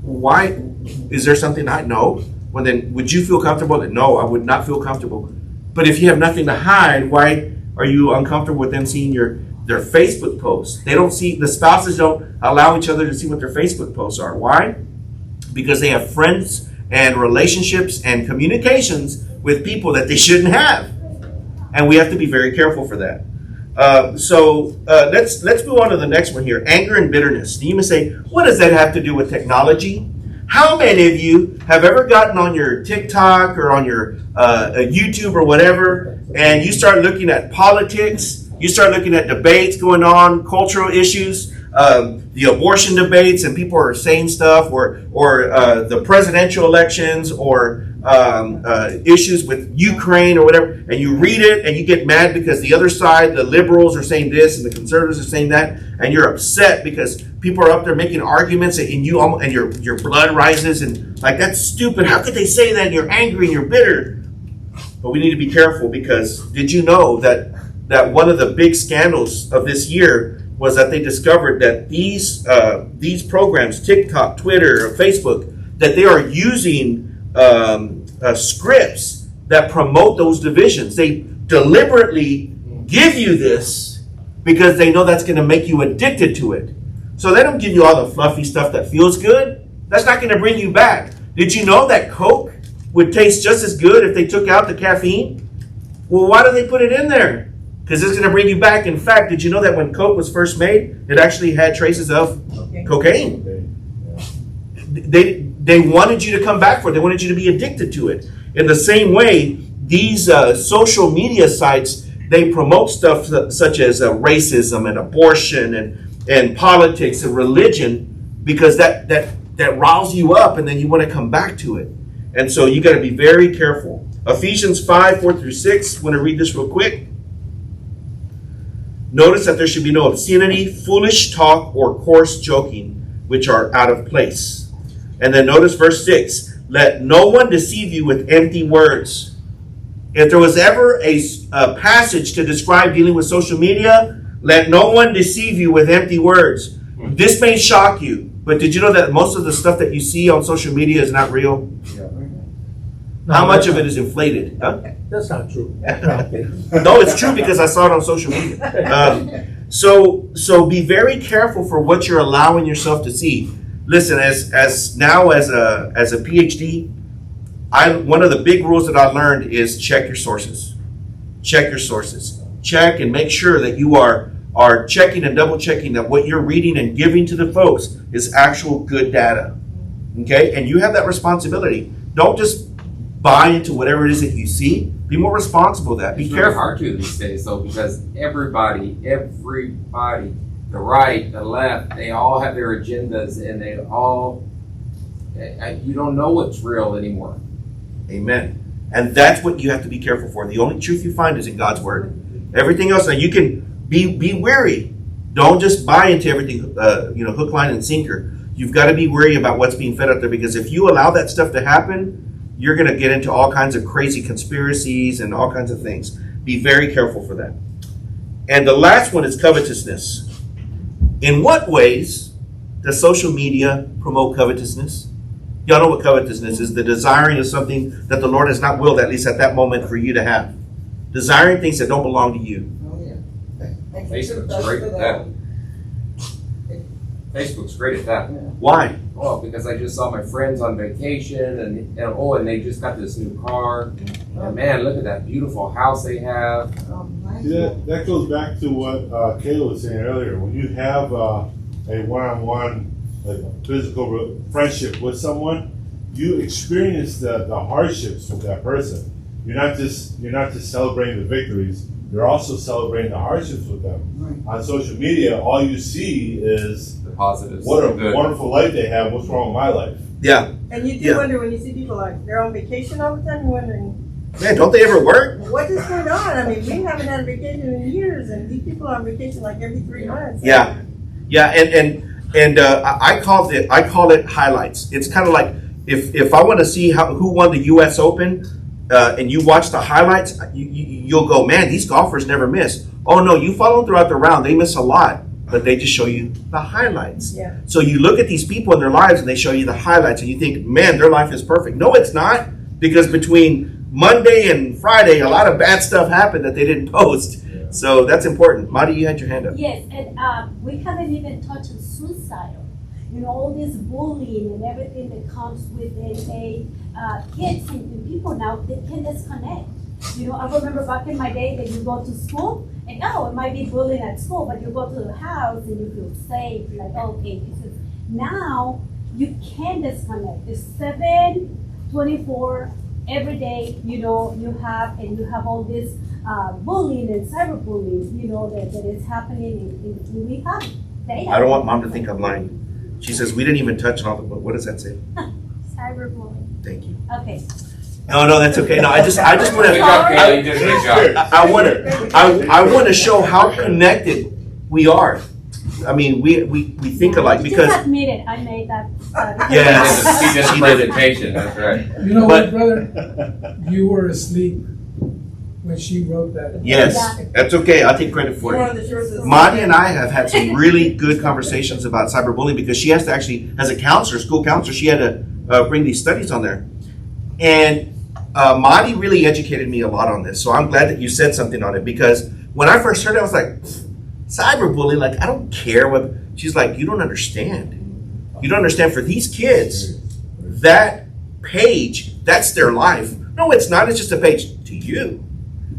Why? Is there something I know? Well, then, would you feel comfortable? No, I would not feel comfortable. But if you have nothing to hide, why are you uncomfortable with them seeing their Facebook posts? The spouses don't allow each other to see what their Facebook posts are. Why? Because they have friends and relationships and communications with people that they shouldn't have. And we have to be very careful for that. Let's move on to the next one here. Anger and bitterness. You may say, what does that have to do with technology? How many of you have ever gotten on your TikTok or on your YouTube or whatever, and you start looking at politics, you start looking at debates going on, cultural issues, the abortion debates, and people are saying stuff, or the presidential elections, or issues with Ukraine or whatever, and you read it and you get mad because the other side, the liberals, are saying this and the conservatives are saying that, and you're upset because people are up there making arguments, and your blood rises, and like, that's stupid. How could they say that? And you're angry and you're bitter. But we need to be careful, because did you know that one of the big scandals of this year was that they discovered that these programs, TikTok, Twitter, or Facebook, that they are using scripts that promote those divisions. They deliberately give you this because they know that's going to make you addicted to it. So they don't give you all the fluffy stuff that feels good. That's not going to bring you back. Did you know that Coke would taste just as good if they took out the caffeine? Well, why do they put it in there? Because it's going to bring you back. In fact, did you know that when Coke was first made, it actually had traces of cocaine? They wanted you to come back for it. They wanted you to be addicted to it. In the same way, these social media sites, they promote stuff such as racism and abortion and politics and religion, because that riles you up, and then you want to come back to it. And so you got to be very careful. Ephesians 5:4-6. I want to read this real quick. Notice that there should be no obscenity, foolish talk, or coarse joking, which are out of place. And then notice verse 6. Let no one deceive you with empty words. If there was ever a passage to describe dealing with social media, let no one deceive you with empty words. This may shock you, but did you know that most of the stuff that you see on social media is not real? How much of it is inflated? Huh? That's not true. No, it's true, because I saw it on social media. So be very careful for what you're allowing yourself to see. Listen, as a PhD, one of the big rules that I learned is check your sources. Check your sources. Check and make sure that you are checking and double checking that what you're reading and giving to the folks is actual good data. Okay? And you have that responsibility. Don't just buy into whatever it is that you see. Be more responsible with that. Be It's careful. really hard to these days, though, because everybody, the right, the left, they all have their agendas, and you don't know what's real anymore. Amen. And that's what you have to be careful for. The only truth you find is in God's word. Everything else, now you can be wary. Don't just buy into everything, hook, line, and sinker. You've got to be wary about what's being fed out there, because if you allow that stuff to happen, you're going to get into all kinds of crazy conspiracies and all kinds of things. Be very careful for that. And the last one is covetousness. In what ways does social media promote covetousness? Y'all know what covetousness is. The desiring of something that the Lord has not willed, at least at that moment, for you to have. Desiring things that don't belong to you. Oh, yeah. Facebook's great with that. Facebook's great at that. Why? Well, because I just saw my friends on vacation, and they just got this new car. And man, look at that beautiful house they have. See, that goes back to what Kayla was saying earlier. When you have a one-on-one, like a physical friendship with someone, you experience the hardships with that person. You're not just celebrating the victories. You're also celebrating the hardships with them. On social media, all you see is The positives. what a the good. wonderful life they have. What's wrong with my life? Yeah. And you do Yeah. wonder when you see people like they're on vacation all the time, you're wondering, Man, don't they ever work? what is going on? I mean, we haven't had a vacation in years, and these people are on vacation like every 3 months. Yeah. Yeah, and I call it highlights. It's kind of like if I want to see who won the U.S. Open, and you watch the highlights, you'll go, man, these golfers never miss. Oh no, you follow them throughout the round, they miss a lot, but they just show you the highlights. Yeah. So you look at these people in their lives and they show you the highlights, and you think, man, their life is perfect. No, it's not, because between Monday and Friday, a lot of bad stuff happened that they didn't post. So that's important. Marty, you had your hand up. Yes, and we haven't even touched on suicidal. You know, all this bullying and everything that comes with it. Kids and people now, they can disconnect. You know, I remember back in my day that you go to school and it might be bullying at school, but you go to the house and you feel safe. Like, okay, this is now you can disconnect. It's 7/24 every day. You know, you have all this bullying and cyberbullying. You know that is happening, and we have data. I don't want mom to think I'm lying. She says we didn't even touch on all the. What does that say? Cyberbullying. Thank you. Okay. No, that's okay. No, I just want Good to. job, Kayla. You did a great job. I want to show how connected we are. I mean, we think alike because. Just admit it. I made that. Yes. She did a She did. presentation. That's right. You know But- what, brother? You were asleep when she wrote that. Yes, that's okay. I'll take credit for One it. of the shortest. Monty and I have had some really good conversations about cyberbullying because she has to actually, as a counselor, school counselor, she had to bring these studies on there. And Monty really educated me a lot on this. So I'm glad that you said something on it, because when I first heard it, I was like, cyberbullying, like, I don't care what. She's like, you don't understand. You don't understand. For these kids, that page, that's their life. No, it's not. It's just a page to you.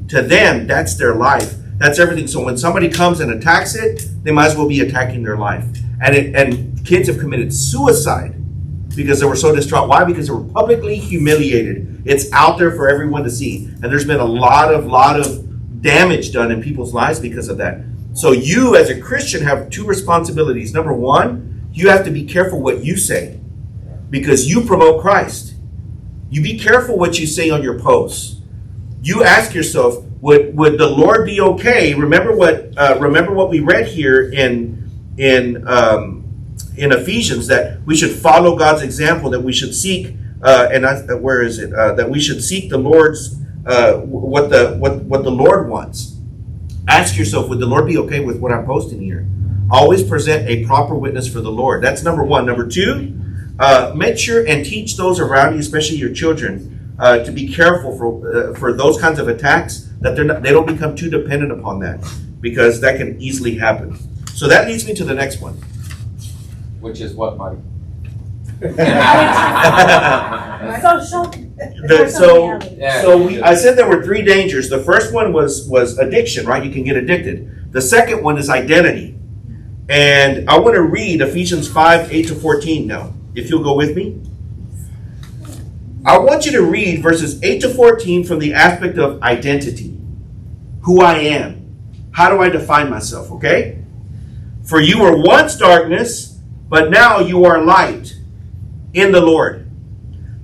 To them, that's their life. That's everything. So when somebody comes and attacks it, they might as well be attacking their life. And kids have committed suicide because they were so distraught. Why? Because they were publicly humiliated. It's out there for everyone to see. And there's been a lot of damage done in people's lives because of that. So you, as a Christian, have two responsibilities. Number one, you have to be careful what you say because you promote Christ. You be careful what you say on your posts. You ask yourself, would the Lord be okay? Remember what we read here in Ephesians, that we should follow God's example, that we should seek that we should seek the Lord's what the Lord wants. Ask yourself, would the Lord be okay with what I'm posting here? Always present a proper witness for the Lord. That's number one. Number two, make sure and teach those around you, especially your children, to be careful for those kinds of attacks, that they don't become too dependent upon that, because that can easily happen. So that leads me to the next one. Which is what, Mike? I said there were three dangers. The first one was addiction, right? You can get addicted. The second one is identity. And I want to read Ephesians 5:8-14 now, if you'll go with me. I want you to read verses 8-14 from the aspect of identity. Who I am. How do I define myself, okay? For you were once darkness, but now you are light in the Lord.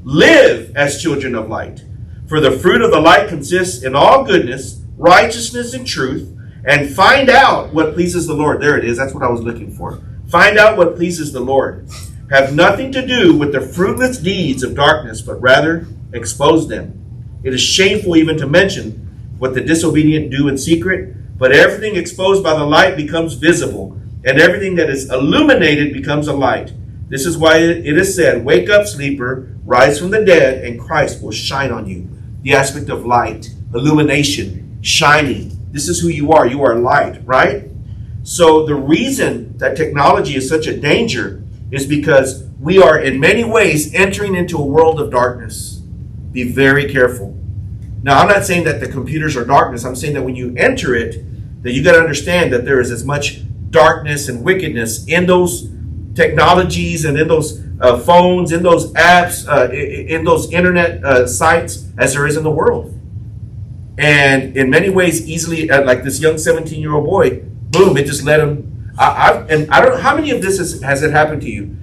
Live as children of light. For the fruit of the light consists in all goodness, righteousness, and truth. And find out what pleases the Lord. There it is. That's what I was looking for. Find out what pleases the Lord. Have nothing to do with the fruitless deeds of darkness, but rather expose them. It is shameful even to mention what the disobedient do in secret, but everything exposed by the light becomes visible, and everything that is illuminated becomes a light. This is why it is said, wake up, sleeper, rise from the dead, and Christ will shine on you. The aspect of light, illumination, shining. This is who you are. You are light, right? So the reason that technology is such a danger is because we are in many ways entering into a world of darkness. Be very careful. Now, I'm not saying that the computers are darkness. I'm saying that when you enter it, that you got to understand that there is as much darkness and wickedness in those technologies and in those phones, in those apps, in those internet sites as there is in the world. And in many ways, easily, like this young 17-year-old boy, boom, it just led him. And I don't know, how many of this has it happened to you?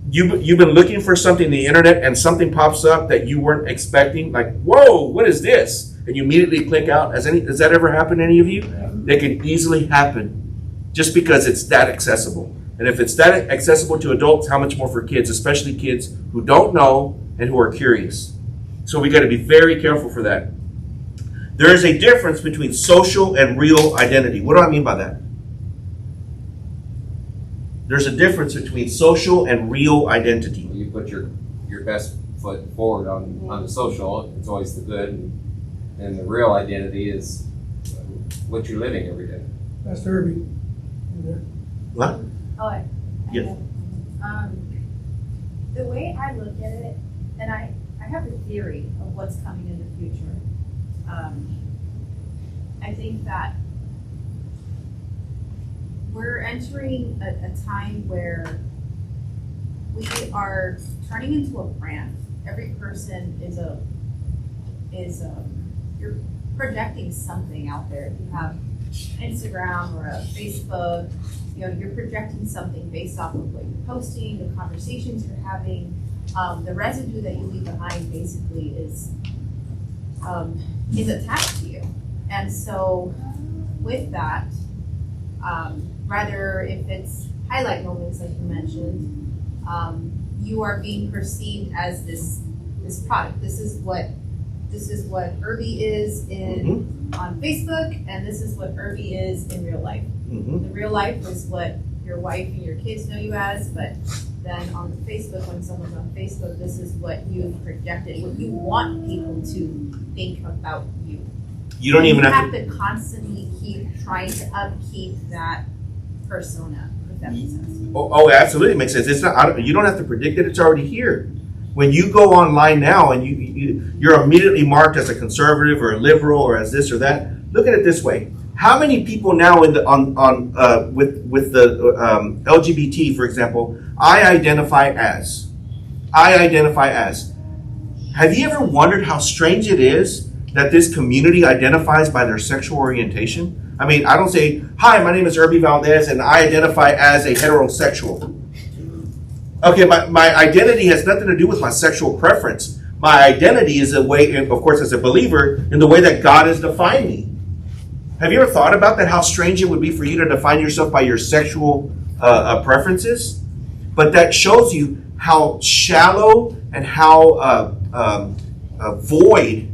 You've been looking for something on the internet and something pops up that you weren't expecting, like, whoa, what is this? And you immediately click out. Has that ever happened to any of you? It can easily happen just because it's that accessible. And if it's that accessible to adults, how much more for kids, especially kids who don't know and who are curious. So we got to be very careful for that. There is a difference between social and real identity. What do I mean by that? There's a difference between social and real identity. You put your best foot forward on the social, it's always the good, and the real identity is what you're living every day. Pastor Herbie. What? Oh, Yes. The way I look at it, and I have a theory of what's coming in the future. I think that we're entering a time where we are turning into a brand. Every person you're projecting something out there. If you have Instagram or a Facebook, you're projecting something based off of what you're posting, the conversations you're having. The residue that you leave behind basically is attached to you. And so with that, rather if it's highlight moments like you mentioned, you are being perceived as this product. This is what Irby is on Facebook, and this is what Irby is in real life. The real life is what your wife and your kids know you as, but then on Facebook, when someone's on Facebook, this is what you've projected, what you want people to think about you. You don't even have to constantly keep trying to upkeep that persona, if that makes sense. Oh, absolutely, it makes sense. It's not. You don't have to predict it. It's already here. When you go online now and you're immediately marked as a conservative or a liberal or as this or that. Look at it this way: how many people now with the LGBT, for example, I identify as. Have you ever wondered how strange it is that this community identifies by their sexual orientation? I mean, I don't say, hi, my name is Irby Valdez and I identify as a heterosexual. Okay, my identity has nothing to do with my sexual preference. My identity is a way, of course, as a believer, in the way that God has defined me. Have you ever thought about that, how strange it would be for you to define yourself by your sexual preferences? But that shows you how shallow and how void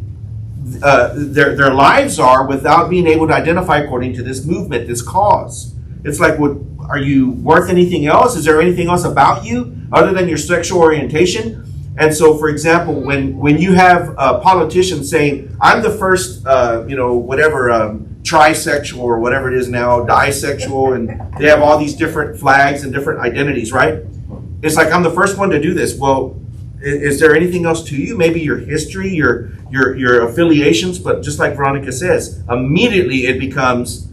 their lives are without being able to identify according to this movement, this cause. It's like, are you worth anything else? Is there anything else about you other than your sexual orientation? And so, for example, when you have politicians saying, I'm the first, trisexual or whatever it is now, disexual, and they have all these different flags and different identities, right? It's like, I'm the first one to do this. Well, is there anything else to you? Maybe your history, your affiliations, but just like Veronica says, immediately it becomes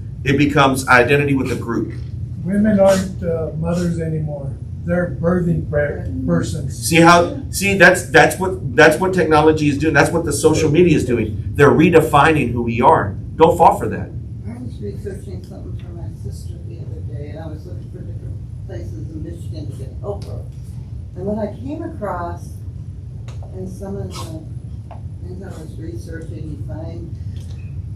identity with the group. Women aren't mothers anymore. They're birthing persons. See that's what technology is doing. That's what the social media is doing. They're redefining who we are. Don't fall for that. I was researching something for my sister the other day, and I was looking for different places in Michigan to get help her. And what I came across in some of the things I was researching, you find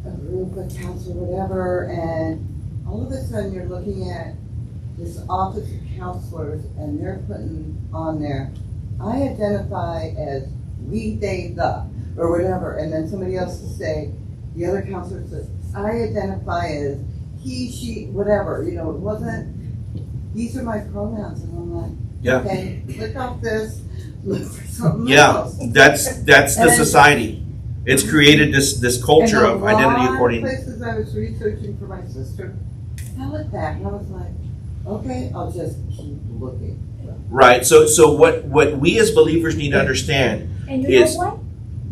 a group, a council, whatever, and all of a sudden you're looking at this office of counselors, and they're putting on there, I identify as we, they, the, or whatever, and then somebody else will say, the other counselor says, I identify as he, she, whatever, it wasn't, these are my pronouns, and I'm like, Yeah. okay, click off this, look for something Yeah, else. that's the society. It's created this culture of identity according. And a lot of places I was researching for my sister, spell it that. And I was like, okay, I'll just keep looking. Right. So what we as believers need to understand And you is know what?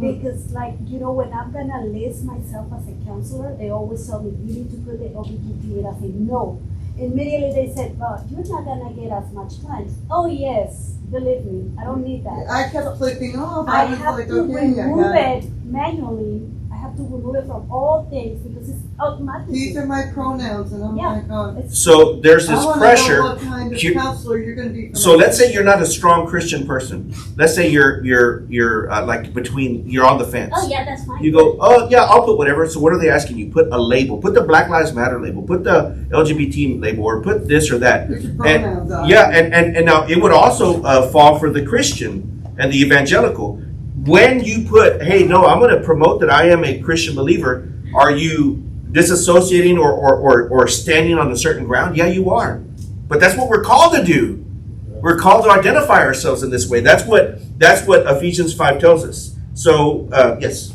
Because like, when I'm gonna list myself as a counselor, they always tell me, you need to put the LGBT. And I say, no. Immediately they said, well, you're not gonna get as much time. Oh yes, believe me, I don't need that. I kept clicking off. I I was have like, to okay, I remove got it. it manually. I have to remove it from all things because it's automatic. These are my pronouns, and I'm Yeah. like, oh. It's- so there's I this want to pressure. know what kind of You- counselor you're going to be. For So my let's say kids. you're not a strong Christian person. Let's say you're like you're on the fence. Oh yeah, that's fine. You go, oh yeah, I'll put whatever. So what are they asking you? Put a label. Put the Black Lives Matter label. Put the LGBT label, or put this or that. Put your pronouns on. Yeah, and now it would also fall for the Christian and the evangelical. When you put, hey, no, I'm going to promote that I am a Christian believer, are you disassociating or standing on a certain ground? Yeah, you are. But that's what we're called to do. We're called to identify ourselves in this way. That's what Ephesians 5 tells us. So, yes.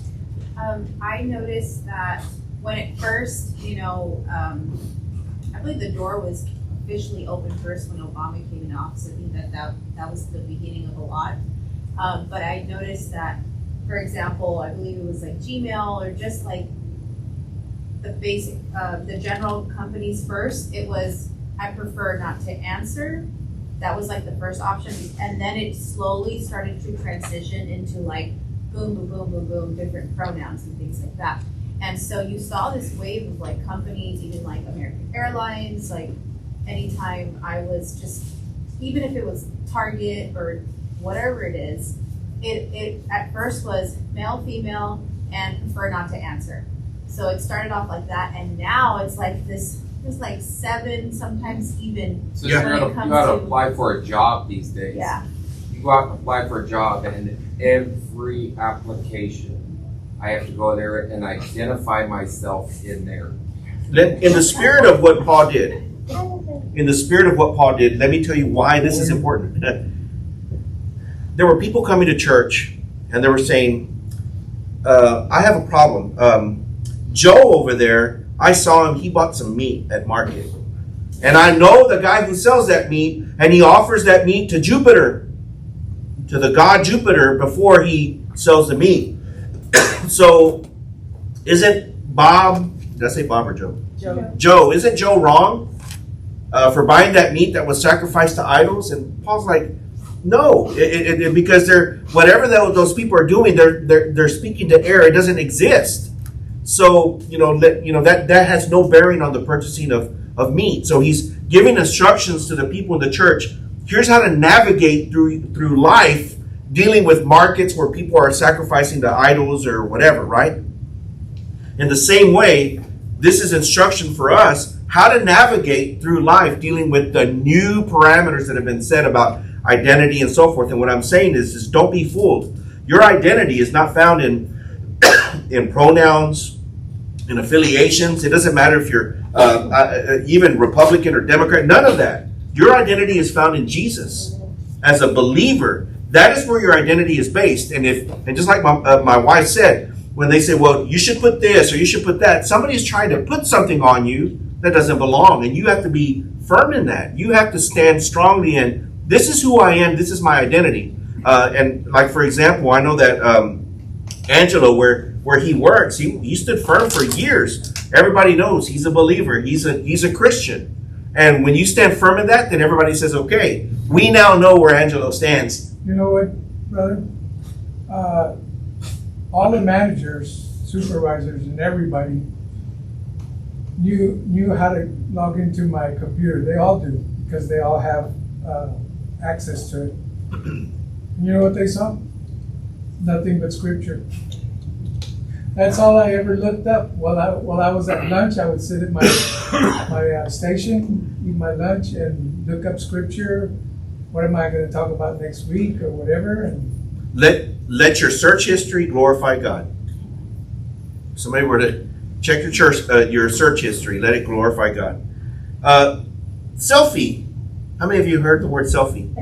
I noticed that when it first, I believe the door was officially open first when Obama came in office. I think that was the beginning of a lot. But I noticed that, for example, I believe it was like Gmail or just like the basic, the general companies first, it was, I prefer not to answer. That was like the first option. And then it slowly started to transition into like boom, boom, boom, boom, boom, different pronouns and things like that. And so you saw this wave of like companies, even like American Airlines, like anytime I was just, even if it was Target or whatever it is, it at first was male, female, and prefer not to answer. So it started off like that, and now it's like this, there's like 7, sometimes even. So Yeah. you gotta apply for a job these days. Yeah. You go out and apply for a job, and every application, I have to go there and identify myself in there. In the spirit of what Paul did, let me tell you why this is important. There were people coming to church, and they were saying, I have a problem. Joe over there, I saw him, he bought some meat at market. And I know the guy who sells that meat, and he offers that meat to Jupiter, to the god Jupiter, before he sells the meat. So, isn't Bob, did I say Bob or Joe? Joe, isn't Joe wrong for buying that meat that was sacrificed to idols? And Paul's like, no, because they're whatever those people are doing, they're speaking to error. It doesn't exist. So that has no bearing on the purchasing of meat. So he's giving instructions to the people in the church. Here's how to navigate through life, dealing with markets where people are sacrificing to idols or whatever. Right. In the same way, this is instruction for us how to navigate through life, dealing with the new parameters that have been set about identity and so forth. And what I'm saying is don't be fooled. Your identity is not found in pronouns, in affiliations. It doesn't matter if you're even Republican or Democrat. None of that. Your identity is found in Jesus. As a believer, that is where your identity is based. And just like my wife said, when they say, well, you should put this or you should put that, somebody is trying to put something on you that doesn't belong. And you have to be firm in that. You have to stand strongly in, this is who I am, this is my identity. And like, for example, I know that Angelo, where he works, he stood firm for years. Everybody knows he's a believer. He's a Christian. And when you stand firm in that, then everybody says, okay, we now know where Angelo stands. You know what, brother? All the managers, supervisors, and everybody knew how to log into my computer. They all do, because they all have access to it. And you know what they saw? Nothing but scripture. That's all I ever looked up. While I was at lunch, I would sit at my station, eat my lunch, and look up scripture. What am I going to talk about next week or whatever? And Let your search history glorify God. If somebody were to check your search history, let it glorify God. Selfie. How many of you heard the word selfie?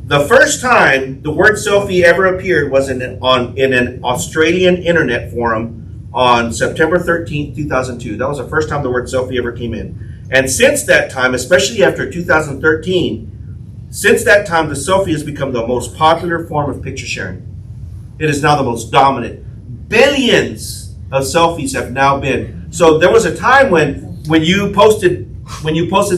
The first time the word selfie ever appeared was in an Australian internet forum on September 13th, 2002. That was the first time the word selfie ever came in. And since that time, especially after 2013, since that time, the selfie has become the most popular form of picture sharing. It is now the most dominant. Billions of selfies have now been. So there was a time when you posted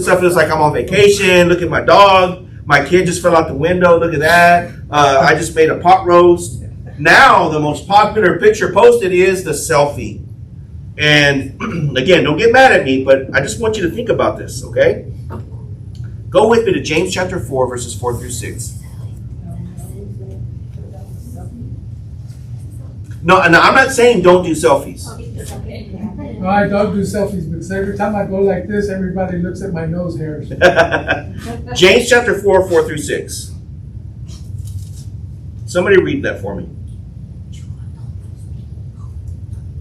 stuff, it was like, I'm on vacation, look at my dog, my kid just fell out the window, look at that, I just made a pot roast. Now the most popular picture posted is the selfie. And again, don't get mad at me, but I just want you to think about this, okay? Go with me to James chapter 4, verses 4 through 6. No, I'm not saying don't do selfies. No, I don't do selfies because every time I go like this, everybody looks at my nose hairs. James chapter 4, 4 through 6. Somebody read that for me.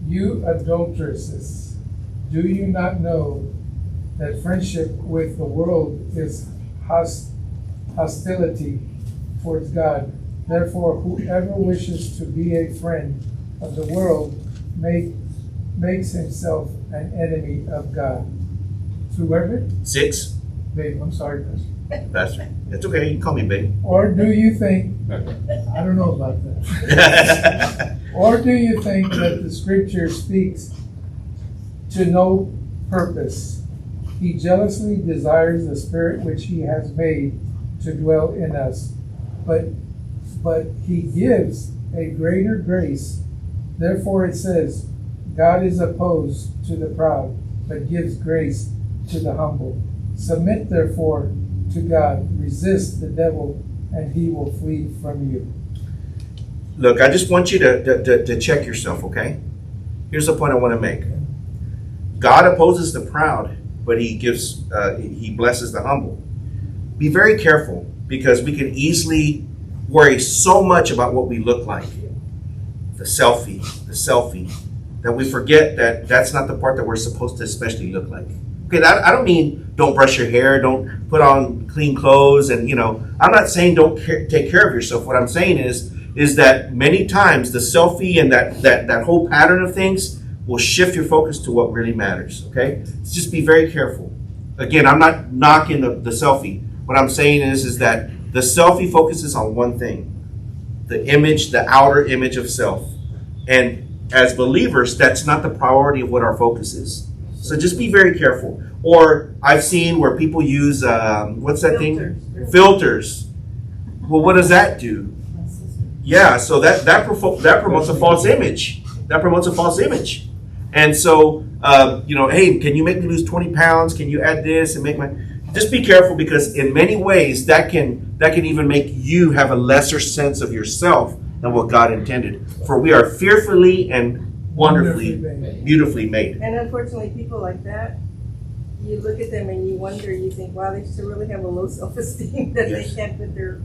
You adulteresses, do you not know that friendship with the world is hostility towards God? Therefore, whoever wishes to be a friend of the world makes himself an enemy of God. Through where, babe? 6. Babe, I'm sorry, Pastor. Pastor. It's okay, you can call me babe. Or do you think, I don't know about that. Or do you think that the scripture speaks to no purpose? He jealously desires the spirit which he has made to dwell in us, but he gives a greater grace. Therefore it says, God is opposed to the proud, but gives grace to the humble. Submit therefore to God, resist the devil, and he will flee from you. Look, I just want you to check yourself, okay? Here's the point I want to make. God opposes the proud, but he blesses the humble. Be very careful, because we can easily worry so much about what we look like. The selfie, that we forget that that's not the part that we're supposed to especially look like. Okay, I don't mean don't brush your hair, don't put on clean clothes, and I'm not saying don't take care of yourself. What I'm saying is that many times the selfie and that whole pattern of things will shift your focus to what really matters, okay? So just be very careful. Again, I'm not knocking the selfie. What I'm saying is that the selfie focuses on one thing, the image, the outer image of self. And as believers, that's not the priority of what our focus is. So just be very careful. Or I've seen where people use, what's that thing? Filters. Well, what does that do? Yeah, so that promotes a false image. That promotes a false image. And so, hey, can you make me lose 20 pounds? Can you add this and make my... Just be careful, because in many ways that can even make you have a lesser sense of yourself than what God intended. For we are fearfully and wonderfully, beautifully made. And unfortunately, people like that, you look at them and you wonder, you think, wow, they still really have a low self-esteem that Yes. they can't put their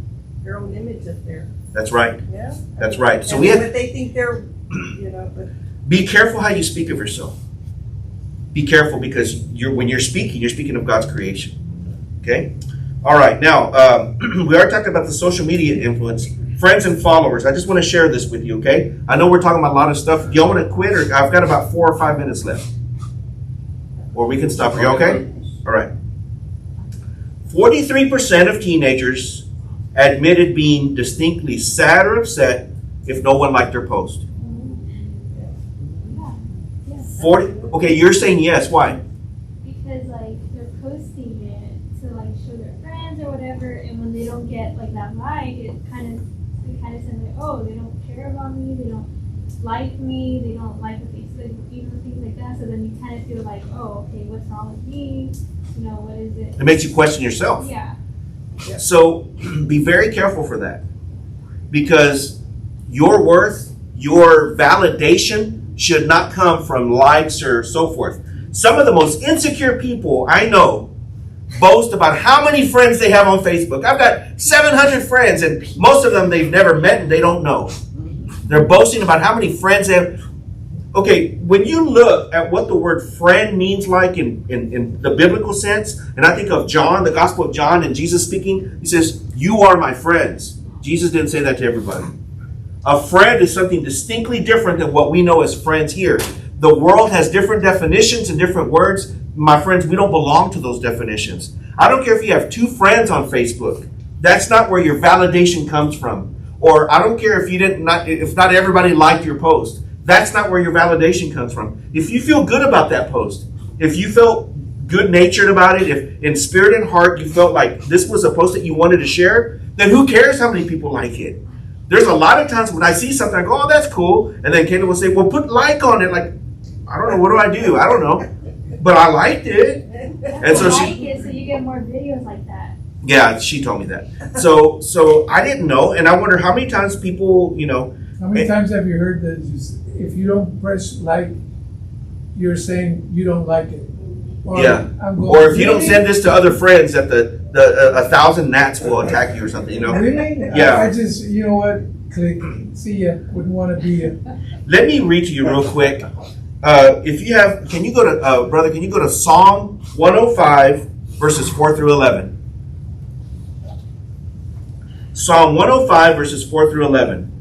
own image up there. That's right. Yeah. That's right. So but they think they're, but be careful how you speak of yourself. Be careful, because when you're speaking of God's creation. Okay? All right. Now, we are talking about the social media influence. Friends and followers. I just want to share this with you, okay? I know we're talking about a lot of stuff. Do y'all want to quit, or I've got about 4 or 5 minutes left? Or we can stop. Are you okay? All right. 43% of teenagers admitted being distinctly sad or upset if no one liked their post. 40. Okay, you're saying yes. Why? Because they're posting it to show their friends or whatever, and when they don't get that like, they kind of say oh, they don't care about me, they don't like me, they don't like what they said, things like that. So then you kind of feel oh, okay, what's wrong with me? What is it? It makes you question yourself. Yeah. So be very careful for that, because your worth, your validation should not come from likes or so forth. Some of the most insecure people I know boast about how many friends they have on Facebook. I've got 700 friends, and most of them they've never met and they don't know. They're boasting about how many friends they have. Okay, when you look at what the word friend means in the biblical sense, and I think of John, the Gospel of John, and Jesus speaking, he says, "You are my friends." Jesus didn't say that to everybody. A friend is something distinctly different than what we know as friends here. the world has different definitions and different words. My friends, we don't belong to those definitions. I don't care if you have 2 friends on Facebook. That's not where your validation comes from. Or I don't care if not everybody liked your post. That's not where your validation comes from. If you feel good about that post, if you felt good-natured about it, if in spirit and heart you felt like this was a post that you wanted to share, then who cares how many people like it? There's a lot of times when I see something, I go, oh, that's cool. And then Kendall will say, well, put like on it. Like, I don't know, what do I do? I don't know. But I liked it. And so like it so you get more videos like that. Yeah, she told me that. So I didn't know, and I wonder how many times people, How many times have you heard that if you don't press like, you're saying you don't like it? Or yeah. I'm going, Or if you don't send this to other friends, that the 1,000 gnats will attack you or something, Really? Yeah. I just, you know what? Click. See ya. Wouldn't want to be ya. Let me read to you real quick. If you have, can you go to, brother, can you go to Psalm 105, verses 4 through 11? Psalm 105, verses 4 through 11.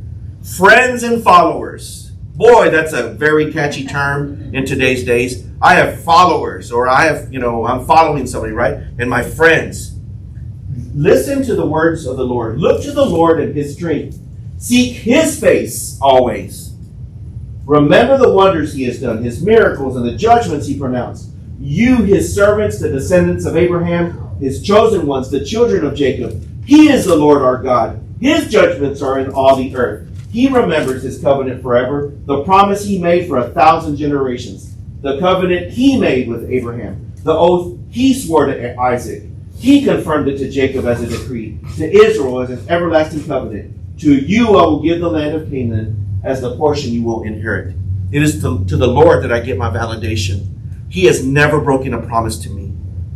Friends and followers. Boy, that's a very catchy term in today's days. I have followers, or I have, I'm following somebody, right? And my friends. Listen to the words of the Lord. Look to the Lord and his strength. Seek his face always. Remember the wonders he has done, his miracles and the judgments he pronounced. You, his servants, the descendants of Abraham, his chosen ones, the children of Jacob. He is the Lord our God. His judgments are in all the earth. He remembers his covenant forever, the promise he made for 1,000 generations, the covenant he made with Abraham, the oath he swore to Isaac. He confirmed it to Jacob as a decree, to Israel as an everlasting covenant. To you I will give the land of Canaan as the portion you will inherit. It is to the Lord that I get my validation. He has never broken a promise to me.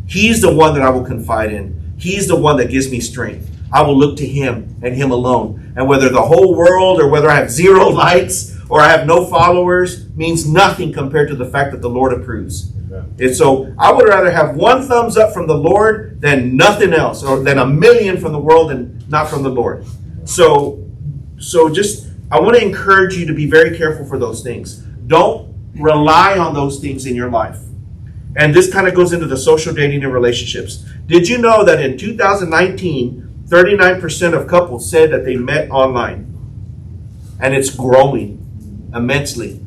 He's the one that I will confide in. He's the one that gives me strength. I will look to him and him alone. And whether the whole world or whether I have 0 likes or I have no followers means nothing compared to the fact that the Lord approves. And so I would rather have 1 thumbs up from the Lord than nothing else, or than 1,000,000 from the world and not from the Lord. So just, I want to encourage you to be very careful for those things. Don't rely on those things in your life. And this kind of goes into the social dating and relationships. Did you know that in 2019, 39% of couples said that they met online? And it's growing immensely.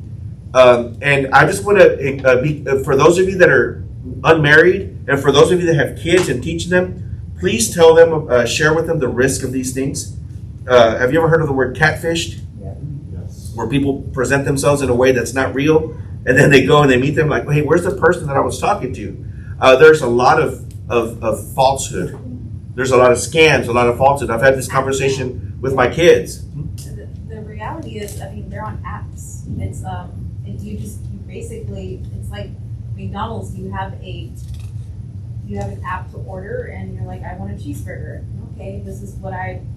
And I just want to, for those of you that are unmarried, and for those of you that have kids and teach them, please tell them, share with them the risk of these things. Have you ever heard of the word catfished? Yes. Where people present themselves in a way that's not real, and then they go and they meet them like, hey, where's the person that I was talking to? There's a lot of falsehood. There's a lot of scams, a lot of falsehood. I've had this conversation with my kids. The reality is, they're on apps. It's it's like McDonald's. You have an app to order, and you're like, I want a cheeseburger. Okay, this is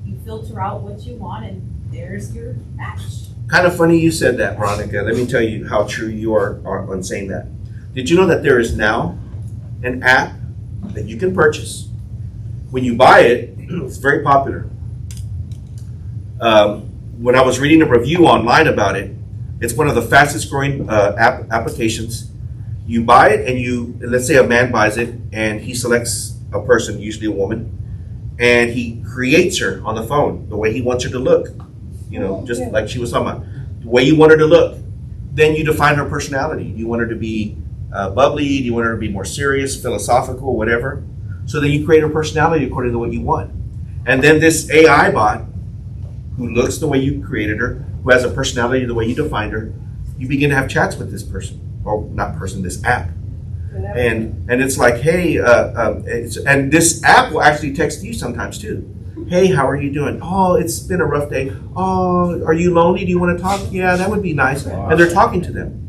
you filter out what you want, and there's your match. Kind of funny you said that, Veronica. Let me tell you how true you are on saying that. Did you know that there is now an app that you can purchase? When you buy it, it's very popular. When I was reading a review online about it, it's one of the fastest growing applications. You buy it and let's say a man buys it and he selects a person, usually a woman, and he creates her on the phone the way he wants her to look. Just like she was talking about, the way you want her to look. Then you define her personality. Do you want her to be bubbly? Do you want her to be more serious, philosophical, whatever? So then you create her personality according to what you want. And then this AI bot, who looks the way you created her, who has a personality the way you defined her, you begin to have chats with this person, or not person, this app. And it's like, hey, and this app will actually text you sometimes too. Hey, how are you doing? Oh, it's been a rough day. Oh, are you lonely? Do you want to talk? Yeah, that would be nice. And they're talking to them.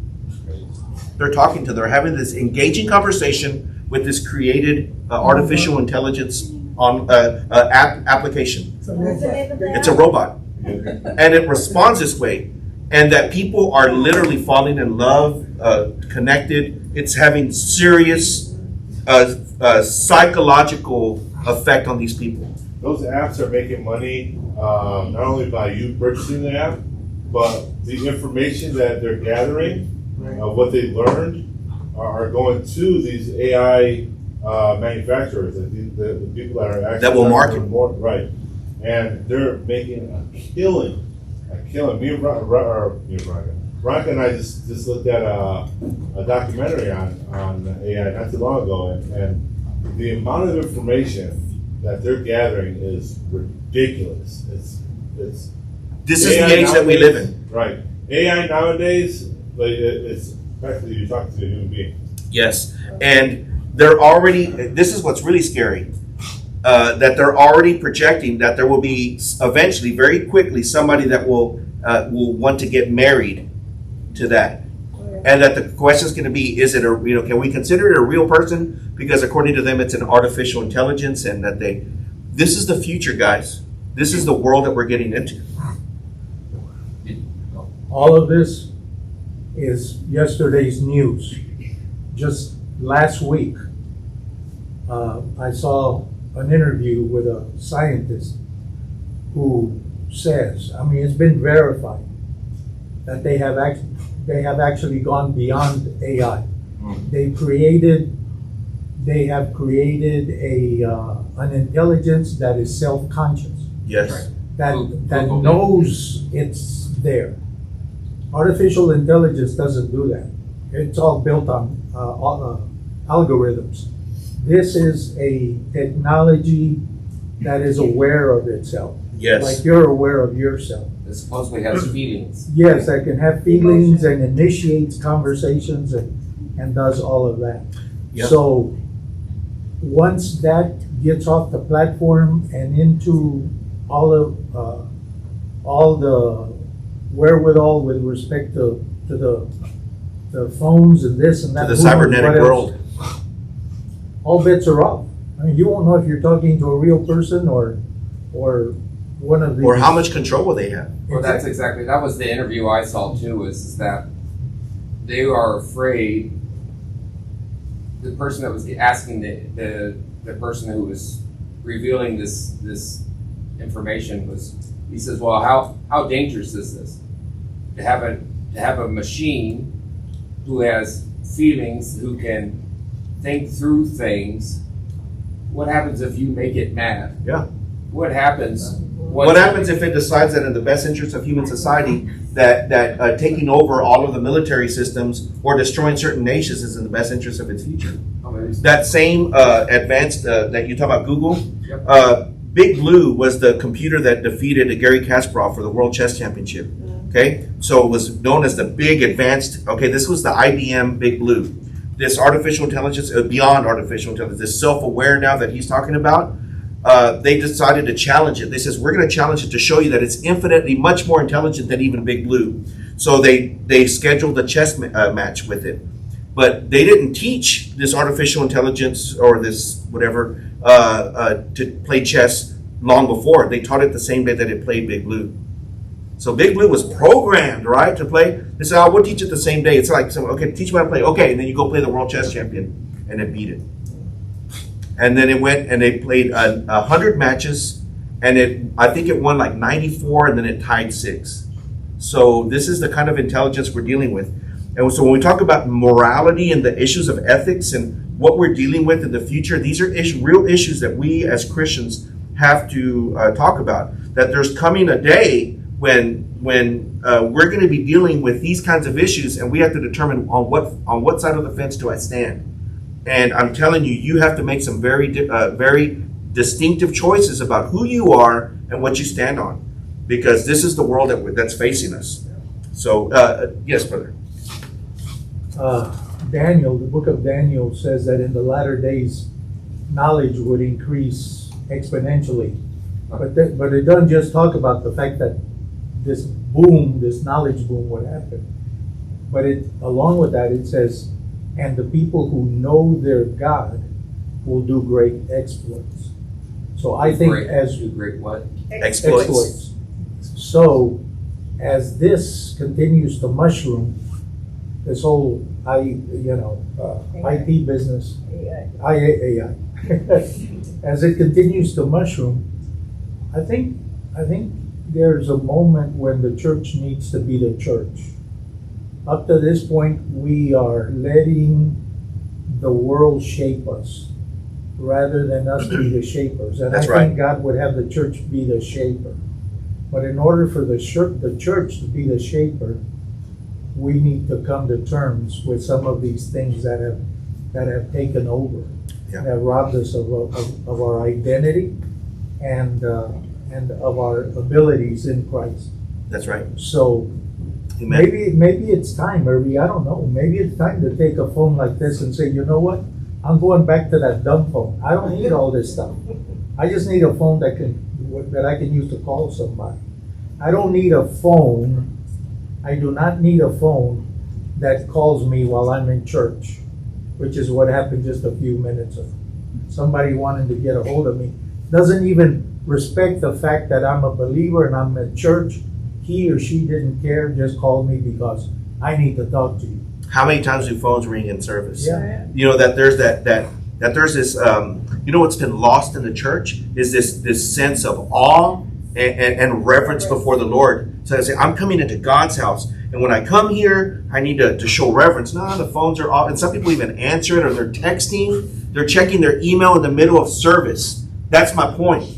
They're having this engaging conversation with this created artificial intelligence on application. It's a robot. And it responds this way. And that people are literally falling in love, connected. It's having serious psychological effect on these people. Those apps are making money not only by you purchasing the app, but the information that they're gathering of what they learned are going to these AI manufacturers, the people that are actually That will market. more, right, and they're making a killing. Me and Veronica and I just looked at a documentary on AI not too long ago, and the amount of information that they're gathering is ridiculous. It's This is the age that we live in. Right. AI nowadays, like it's practically you're talking to a human being. Yes, and they're already. This is what's really scary. That they're already projecting that there will be eventually, very quickly, somebody that will want to get married to that, and that the question is going to be: is it can we consider it a real person? Because according to them, it's an artificial intelligence, and that this is the future, guys. This is the world that we're getting into. All of this is yesterday's news. Just last week, I saw an interview with a scientist who says, I mean, it's been verified that they have actually gone beyond AI. They have created an intelligence that is self-conscious. Yes. That knows it's there. Artificial intelligence doesn't do that. It's all built on algorithms. This is a technology that is aware of itself. Yes. Like you're aware of yourself. It supposedly has feelings. Yes, that can have feelings and initiates conversations and does all of that. Yep. So once that gets off the platform and into all the wherewithal with respect to the phones and this and that, To the cybernetic world. all bets are off. I mean, you won't know if you're talking to a real person or one of these. Or how much control will they have? Well, that was the interview I saw too, is that they are afraid. The person that was asking the person who was revealing this information he says, well, how dangerous is this? To have a machine who has feelings, who can think through things. What happens if you make it mad? Yeah. What happens? What happens if it decides that in the best interest of human society that taking over all of the military systems or destroying certain nations is in the best interest of its future? That same advanced that you talk about, Google, Yep. Big Blue was the computer that defeated Gary Kasparov for the World Chess Championship. Okay, so it was known as the big advanced. Okay, this was the IBM Big Blue. This artificial intelligence, beyond artificial intelligence, this self-aware now that he's talking about. They decided to challenge it. They says, we're going to challenge it to show you that it's infinitely much more intelligent than even Big Blue. So they scheduled a chess match with it. But they didn't teach this artificial intelligence or this whatever to play chess long before. They taught it the same day that it played Big Blue. So Big Blue was programmed, right, to play. They said, we'll teach it the same day. It's like, okay, teach me how to play. Okay, and then you go play the World Chess Champion, and it beat it. And then it went and they played 100 matches, and I think it won like 94, and then it tied 6. So this is the kind of intelligence we're dealing with. And so when we talk about morality and the issues of ethics and what we're dealing with in the future, these are real issues that we as Christians have to talk about. That there's coming a day when we're going to be dealing with these kinds of issues, and we have to determine on what side of the fence do I stand. And I'm telling you, you have to make some very distinctive choices about who you are and what you stand on, because this is the world that's facing us. So, yes, brother. Daniel, the book of Daniel says that in the latter days, knowledge would increase exponentially. But it doesn't just talk about the fact that this knowledge boom would happen. But along with that, it says, and the people who know their God will do great exploits. So I think do great what? Exploits. So as this continues to mushroom, this whole IT business, AI, as it continues to mushroom, I think there's a moment when the church needs to be the church. Up to this point, we are letting the world shape us rather than us be the shapers. And That's I right. think God would have the church be the shaper. But in order for the church to be the shaper, we need to come to terms with some of these things that have taken over, Yeah. that robbed us of our identity and of our abilities in Christ. That's right. So Amen. maybe it's time, Irby, I don't know. Maybe it's time to take a phone like this and say, you know what? I'm going back to that dumb phone. I don't need all this stuff. I just need a phone that I can use to call somebody. I don't need a phone. I do not need a phone that calls me while I'm in church, which is what happened just a few minutes ago. Somebody wanting to get a hold of me doesn't even respect the fact that I'm a believer and I'm at church. He or she didn't care, just called me because I need to talk to you. How many times do phones ring in service? Yeah. You know that there's that there's this. You know what's been lost in the church is this sense of awe and reverence before the Lord. So I say, I'm coming into God's house, and when I come here, I need to show reverence. No, the phones are off, and some people even answer it, or they're texting, they're checking their email in the middle of service. That's my point.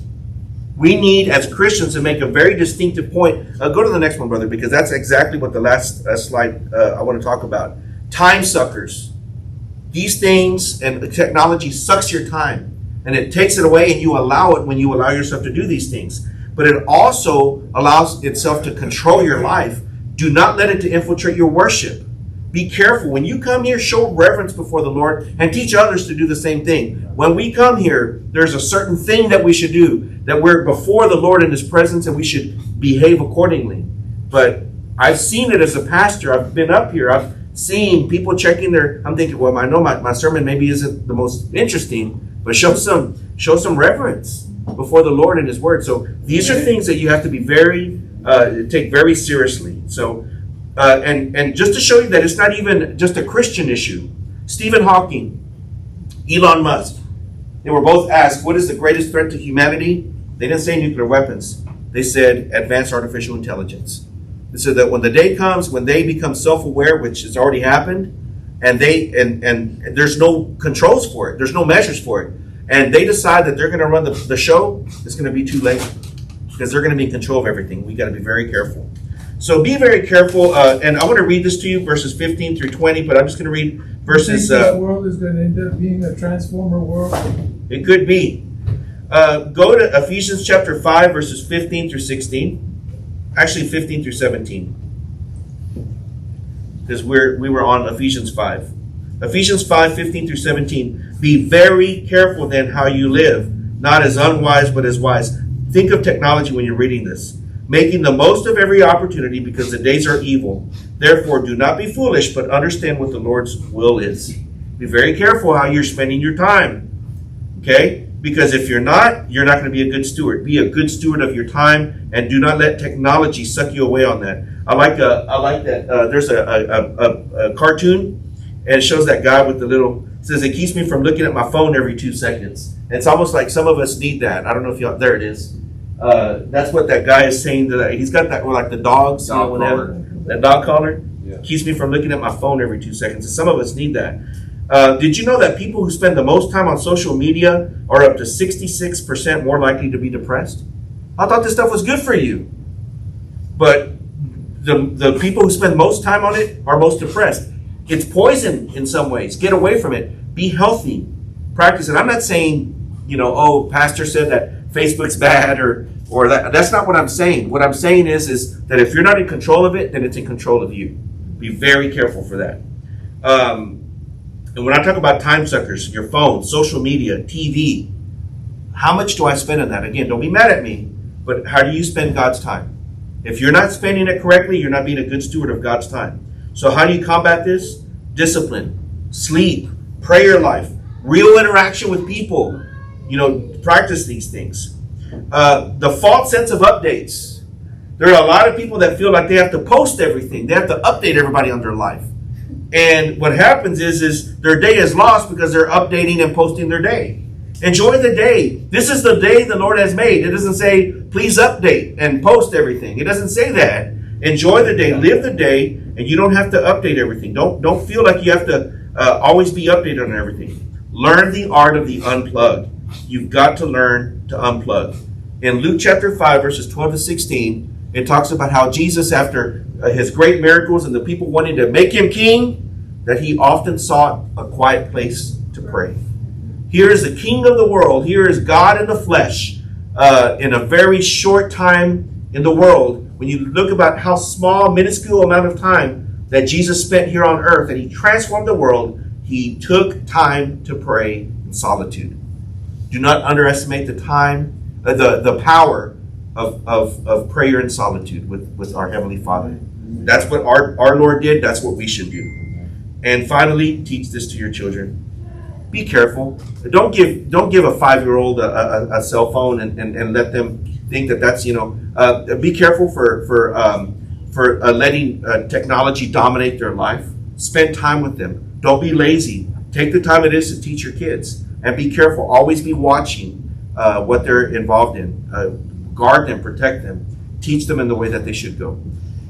We need, as Christians, to make a very distinctive point. Go to the next one, brother, because that's exactly what the last slide I want to talk about. Time suckers. These things and technology sucks your time, and it takes it away, and you allow it when you allow yourself to do these things. But it also allows itself to control your life. Do not let it to infiltrate your worship. Be careful. When you come here, show reverence before the Lord and teach others to do the same thing. When we come here, there's a certain thing that we should do, that we're before the Lord in His presence and we should behave accordingly. But I've seen it as a pastor. I've been up here. I've seen people checking I'm thinking, well, I know my sermon maybe isn't the most interesting, but show some reverence before the Lord and His Word. So these are things that you have to be take very seriously. So, and just to show you that it's not even just a Christian issue, Stephen Hawking, Elon Musk, they were both asked, what is the greatest threat to humanity? They didn't say nuclear weapons. They said advanced artificial intelligence. They said that when the day comes, when they become self-aware, which has already happened, and there's no controls for it, there's no measures for it, and they decide that they're going to run the show, it's going to be too late, because they're going to be in control of everything. We got to be very careful. So be very careful, and I want to read this to you, verses 15 through 20, but I'm just going to read verses... this world is going to end up being a transformer world? It could be. Go to Ephesians chapter 5, verses 15 through 16. Actually, 15 through 17. Because we were on Ephesians 5. Ephesians 5, 15 through 17. Be very careful then how you live, not as unwise, but as wise. Think of technology when you're reading this. Making the most of every opportunity because the days are evil. Therefore, do not be foolish, but understand what the Lord's will is. Be very careful how you're spending your time. Okay? Because if you're not going to be a good steward. Be a good steward of your time, and do not let technology suck you away on that. I like that. There's a cartoon, and it shows that guy with the little, says it keeps me from looking at my phone every 2 seconds. And it's almost like some of us need that. I don't know if y'all, there it is. That's what that guy is saying. He's got that, like the dogs, that dog collar. Yeah. Keeps me from looking at my phone every 2 seconds. And some of us need that. Did you know that people who spend the most time on social media are up to 66% more likely to be depressed? I thought this stuff was good for you. But the people who spend most time on it are most depressed. It's poison in some ways. Get away from it. Be healthy. Practice it. I'm not saying, pastor said that Facebook's bad or that. That's not what I'm saying. What I'm saying is that if you're not in control of it, then it's in control of you. Be very careful for that. And when I talk about time suckers, your phone, social media, TV, how much do I spend on that? Again, don't be mad at me, but how do you spend God's time? If you're not spending it correctly, you're not being a good steward of God's time. So how do you combat this? Discipline, sleep, prayer life, real interaction with people. Practice these things. The false sense of updates. There are a lot of people that feel like they have to post everything. They have to update everybody on their life. And what happens is their day is lost because they're updating and posting their day. Enjoy the day. This is the day the Lord has made. It doesn't say, please update and post everything. It doesn't say that. Enjoy the day, live the day, and you don't have to update everything. Don't feel like you have to always be updated on everything. Learn the art of the unplug. You've got to learn to unplug. In Luke chapter 5, verses 12 to 16, it talks about how Jesus, after his great miracles and the people wanting to make him king, that he often sought a quiet place to pray. Here is the king of the world. Here is God in the flesh in a very short time in the world. When you look about how small, minuscule amount of time that Jesus spent here on earth, and he transformed the world, he took time to pray in solitude. Do not underestimate the time, the power of prayer in solitude with our Heavenly Father. That's what our Lord did. That's what we should do. And finally, teach this to your children. Be careful. Don't give a 5-year-old a cell phone and let them think that that's, be careful for letting technology dominate their life. Spend time with them. Don't be lazy. Take the time it is to teach your kids. And be careful. Always be watching what they're involved in. Guard them, protect them. Teach them in the way that they should go.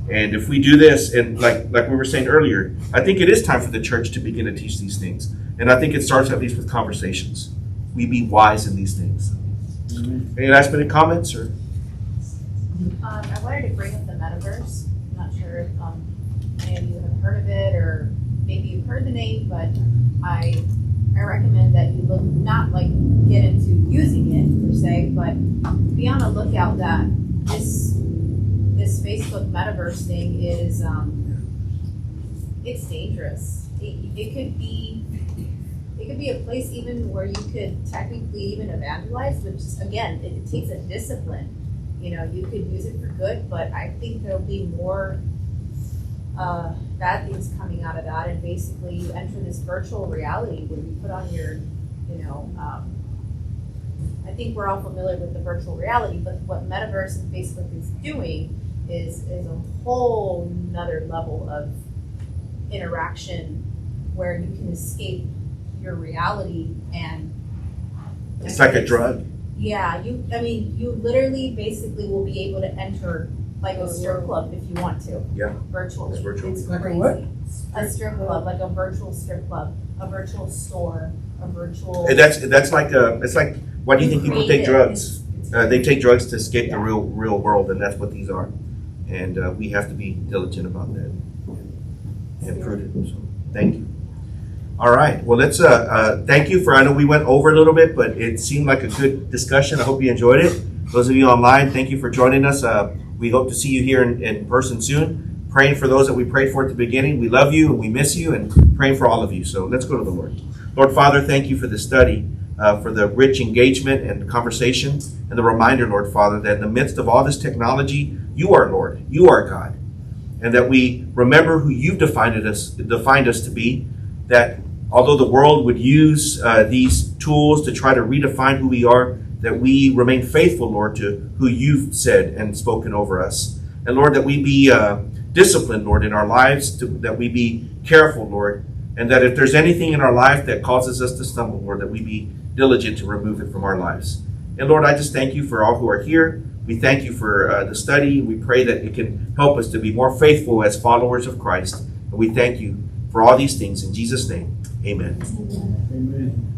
And if we do this, and like we were saying earlier, I think it is time for the church to begin to teach these things. And I think it starts at least with conversations. We be wise in these things. Any last minute comments? Or I wanted to bring up the metaverse. I'm not sure if any of you have heard of it, or maybe you've heard the name, but I recommend that you look, not like get into using it per se, but be on the lookout that this Facebook metaverse thing is it's dangerous. It could be a place even where you could technically even evangelize, which is, again, it takes a discipline. You could use it for good, but I think there'll be more bad things coming out of that. And basically, you enter this virtual reality where you put on your, I think we're all familiar with the virtual reality, but what metaverse basically is doing is a whole nother level of interaction where you can escape your reality, and it's like a drug. Yeah, you literally basically will be able to enter like a strip club if you want to. Yeah. Virtually. It's virtual. It's Like a crazy. what? A strip club, like a virtual strip club, a virtual store, a virtual. And that's like it's like, why do you think people take drugs? It's They take drugs to escape the real world, and that's what these are. And we have to be diligent about that and prudent. So thank you. All right. Well, let's thank you for. I know we went over a little bit, but it seemed like a good discussion. I hope you enjoyed it. Those of you online, thank you for joining us. We hope to see you here in person soon. Praying for those that we prayed for at the beginning. We love you and we miss you, and praying for all of you. So let's go to the Lord. Lord Father, thank you for the study, for the rich engagement and conversation, and the reminder, Lord Father, that in the midst of all this technology, you are Lord, you are God, and that we remember who you've defined us to be. That although the world would use these tools to try to redefine who we are, that we remain faithful, Lord, to who you've said and spoken over us. And Lord, that we be disciplined, Lord, in our lives, that we be careful, Lord, and that if there's anything in our life that causes us to stumble, Lord, that we be diligent to remove it from our lives. And Lord, I just thank you for all who are here. We thank you for the study. We pray that it can help us to be more faithful as followers of Christ. And we thank you for all these things. In Jesus' name, amen. Amen.